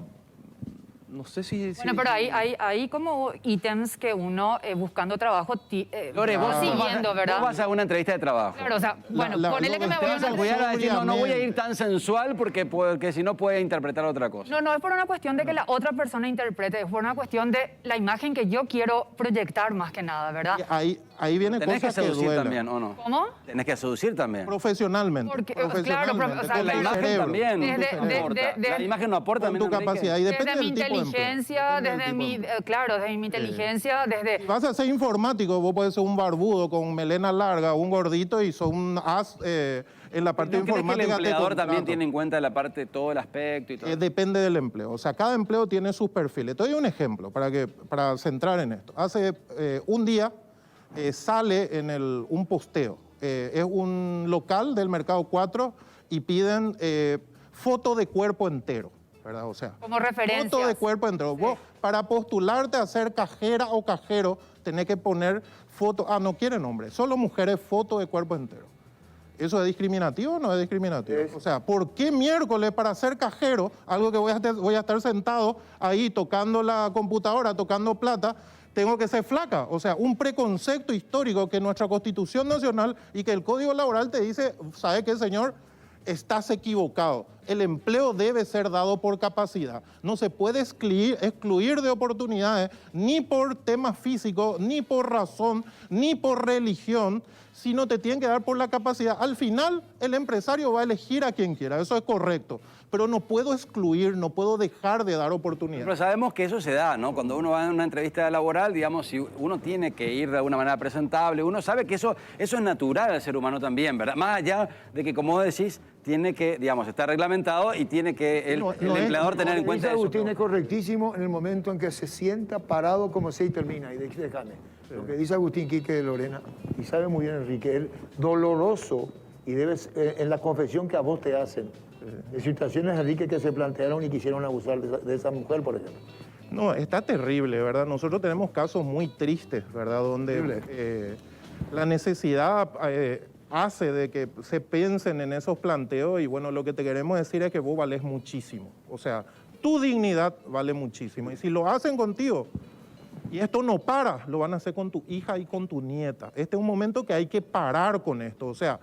Speaker 2: no sé si...
Speaker 1: Bueno, pero hay como ítems que uno buscando trabajo
Speaker 5: Lore,
Speaker 1: va
Speaker 5: vos
Speaker 1: siguiendo, ¿verdad?
Speaker 5: Vos vas a una entrevista de trabajo.
Speaker 1: Claro, o sea, bueno, ponele que me
Speaker 5: Te
Speaker 1: voy a
Speaker 5: vas a
Speaker 1: una
Speaker 5: cuidar a decir, no voy a
Speaker 7: Obviamente.
Speaker 5: ir tan sensual porque si no puede interpretar otra cosa.
Speaker 1: No es por una cuestión de que la otra persona interprete, es por una cuestión de la imagen que yo quiero proyectar más que nada, ¿verdad?
Speaker 7: Ahí viene
Speaker 5: Tenés que
Speaker 7: cosas que
Speaker 5: seducir
Speaker 7: duelen.
Speaker 5: también, ¿o no?
Speaker 1: ¿Cómo?
Speaker 5: Tenés que seducir también.
Speaker 7: Profesionalmente.
Speaker 1: Porque,
Speaker 7: profesionalmente,
Speaker 1: claro, o sea,
Speaker 7: con
Speaker 5: La
Speaker 7: tu
Speaker 5: imagen
Speaker 7: cerebro,
Speaker 5: también
Speaker 1: Desde-
Speaker 5: aporta.
Speaker 1: de-
Speaker 5: La imagen no aporta
Speaker 7: con
Speaker 5: también,
Speaker 7: tu
Speaker 5: Enrique.
Speaker 7: capacidad. Y depende
Speaker 1: desde mi
Speaker 7: del tipo de empleo.
Speaker 1: inteligencia,
Speaker 7: Depende del
Speaker 1: desde
Speaker 7: tipo
Speaker 1: mi,
Speaker 7: de empleo.
Speaker 1: claro, desde mi inteligencia, desde...
Speaker 7: Si vas a ser informático, vos podés ser un barbudo con melena larga, un gordito y sos un as en la parte
Speaker 5: ¿No crees que el
Speaker 7: informática. te
Speaker 5: empleador también
Speaker 7: contrato.
Speaker 5: tiene en cuenta la parte, todo el aspecto y todo?
Speaker 7: Depende del empleo. O sea, cada empleo tiene sus perfiles. Te doy un ejemplo para centrar en esto. Hace un día sale en un posteo. Es un local del Mercado 4 y piden foto de cuerpo entero, ¿verdad? O sea,
Speaker 1: Como referencias.
Speaker 7: foto de cuerpo entero. Vos, para postularte a ser cajera o cajero, tenés que poner foto. No quiere nombre, solo mujeres, foto de cuerpo entero. ¿Eso es discriminativo o no es discriminativo? O sea, ¿por qué miércoles para ser cajero, algo que voy a estar sentado ahí tocando la computadora, tocando plata, tengo que ser flaca? O sea, un preconcepto histórico que nuestra Constitución Nacional y que el Código Laboral te dice, ¿sabe qué, señor? Estás equivocado. El empleo debe ser dado por capacidad. No se puede excluir de oportunidades ni por temas físicos, ni por razón, ni por religión, sino te tienen que dar por la capacidad. Al final, el empresario va a elegir a quien quiera, eso es correcto. Pero no puedo excluir, no puedo dejar de dar oportunidades.
Speaker 5: Pero sabemos que eso se da, ¿no? Cuando uno va a una entrevista laboral, digamos, si uno tiene que ir de alguna manera presentable, uno sabe que eso es natural al ser humano también, ¿verdad? Más allá de que, como vos decís, tiene que, digamos, estar reglamentado y tiene que el empleador tener en cuenta
Speaker 3: Dice
Speaker 5: eso.
Speaker 3: Agustín es correctísimo en el momento en que se sienta parado como se y termina. Y déjame. Lo que dice Agustín Quique de Lorena, y sabe muy bien Enrique, es doloroso y debes en la confesión que a vos te hacen. De situaciones, Enrique, que se plantearon y quisieron abusar de esa mujer, por ejemplo.
Speaker 7: No, está terrible, ¿verdad? Nosotros tenemos casos muy tristes, ¿verdad? Donde la necesidad hace de que se piensen en esos planteos y bueno, lo que te queremos decir es que vos valés muchísimo. O sea, tu dignidad vale muchísimo. Y si lo hacen contigo, y esto no para, lo van a hacer con tu hija y con tu nieta. Este es un momento que hay que parar con esto. O sea,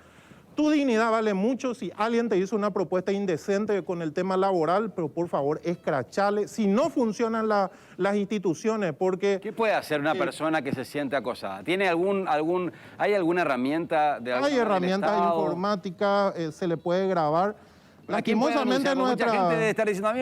Speaker 7: Tu dignidad vale mucho. Si alguien te hizo una propuesta indecente con el tema laboral, pero por favor, escrachale. Si no funcionan las instituciones, porque...
Speaker 5: ¿Qué puede hacer una persona que se siente acosada? ¿Hay alguna herramienta de
Speaker 7: Hay herramientas informáticas, se le puede grabar. Lastimosamente
Speaker 5: mucha gente debe estar diciendo, a mí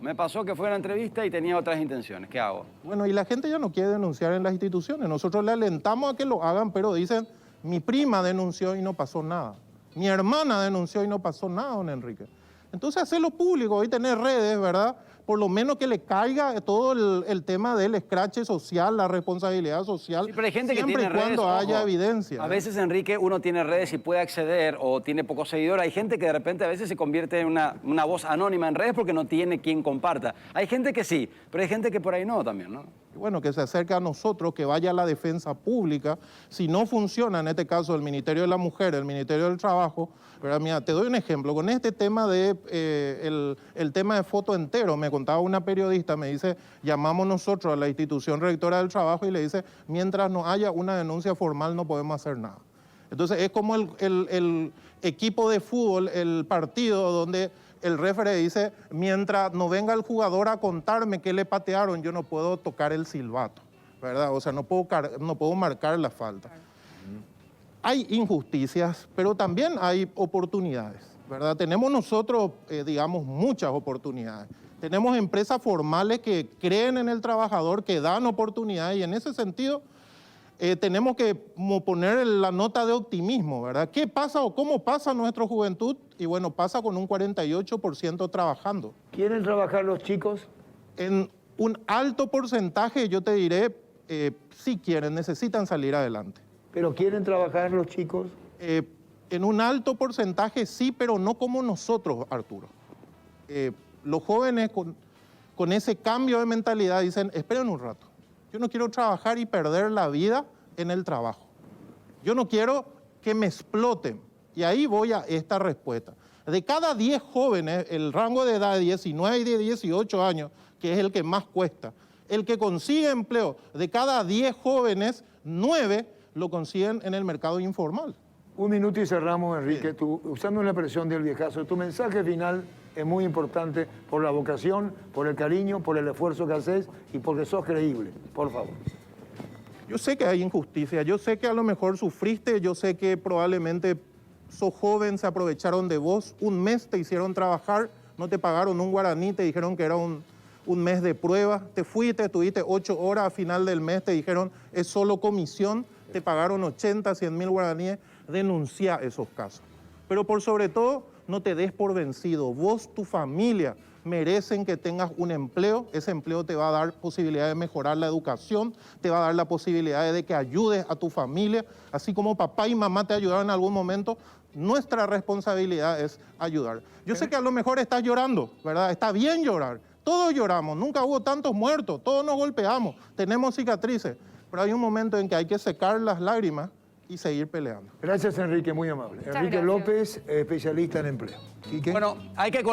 Speaker 5: me pasó que fue a una entrevista y tenía otras intenciones. ¿Qué hago?
Speaker 7: Bueno, y la gente ya no quiere denunciar en las instituciones. Nosotros le alentamos a que lo hagan, pero dicen, mi prima denunció y no pasó nada. Mi hermana denunció y no pasó nada, don Enrique. Entonces, hacerlo público, hoy tener redes, ¿verdad? Por lo menos que le caiga todo el tema del escrache social, la responsabilidad social,
Speaker 5: sí, pero hay gente
Speaker 7: siempre
Speaker 5: que tiene
Speaker 7: y cuando
Speaker 5: redes,
Speaker 7: haya
Speaker 5: ojo,
Speaker 7: evidencia.
Speaker 5: A veces, Enrique, uno tiene redes y puede acceder o tiene pocos seguidores. Hay gente que de repente a veces se convierte en una voz anónima en redes porque no tiene quien comparta. Hay gente que sí, pero hay gente que por ahí no también, ¿no?
Speaker 7: Bueno, que se acerque a nosotros, que vaya a la defensa pública. Si no funciona, en este caso, el Ministerio de la Mujer, el Ministerio del Trabajo, pero mira, te doy un ejemplo. Con este tema el tema de foto entero, me contaba una periodista, me dice, llamamos nosotros a la institución rectora del trabajo y le dice, mientras no haya una denuncia formal no podemos hacer nada. Entonces es como el equipo de fútbol, el partido donde el referee dice, mientras no venga el jugador a contarme qué le patearon, yo no puedo tocar el silbato, ¿verdad? O sea, no puedo marcar la falta. Hay injusticias, pero también hay oportunidades, ¿verdad? Tenemos nosotros, digamos, muchas oportunidades. Tenemos empresas formales que creen en el trabajador, que dan oportunidades y en ese sentido tenemos que poner la nota de optimismo, ¿verdad? ¿Qué pasa o cómo pasa nuestra juventud? Y bueno, pasa con un 48% trabajando.
Speaker 3: ¿Quieren trabajar los chicos?
Speaker 7: En un alto porcentaje, yo te diré, sí quieren, necesitan salir adelante.
Speaker 3: ¿Pero quieren trabajar los chicos?
Speaker 7: En un alto porcentaje sí, pero no como nosotros, Arturo. Los jóvenes con ese cambio de mentalidad dicen, esperen un rato. Yo no quiero trabajar y perder la vida en el trabajo. Yo no quiero que me exploten. Y ahí voy a esta respuesta. De cada 10 jóvenes, el rango de edad de 19 y de 18 años, que es el que más cuesta, el que consigue empleo, de cada 10 jóvenes, 9 lo consiguen en el mercado informal.
Speaker 3: Un minuto y cerramos, Enrique. Tú, usando la expresión del viejazo, tu mensaje final es muy importante por la vocación, por el cariño, por el esfuerzo que haces y porque sos creíble. Por favor.
Speaker 7: Yo sé que hay injusticia, yo sé que a lo mejor sufriste, yo sé que probablemente sos joven, se aprovecharon de vos, un mes te hicieron trabajar, no te pagaron un guaraní, te dijeron que era un mes de prueba, te fuiste, estuviste 8 horas, a final del mes te dijeron es solo comisión, te pagaron 80, 100 mil guaraníes, denuncia esos casos. Pero por sobre todo, no te des por vencido. Vos, tu familia, merecen que tengas un empleo. Ese empleo te va a dar posibilidad de mejorar la educación, te va a dar la posibilidad de que ayudes a tu familia. Así como papá y mamá te ayudaron en algún momento, nuestra responsabilidad es ayudar. Yo sé que a lo mejor estás llorando, ¿verdad? Está bien llorar. Todos lloramos, nunca hubo tantos muertos, todos nos golpeamos, tenemos cicatrices. Pero hay un momento en que hay que secar las lágrimas y seguir peleando.
Speaker 3: Gracias, Enrique, muy amable. Enrique
Speaker 1: gracias.
Speaker 3: López, especialista en empleo. ¿Quique?
Speaker 5: Bueno, hay que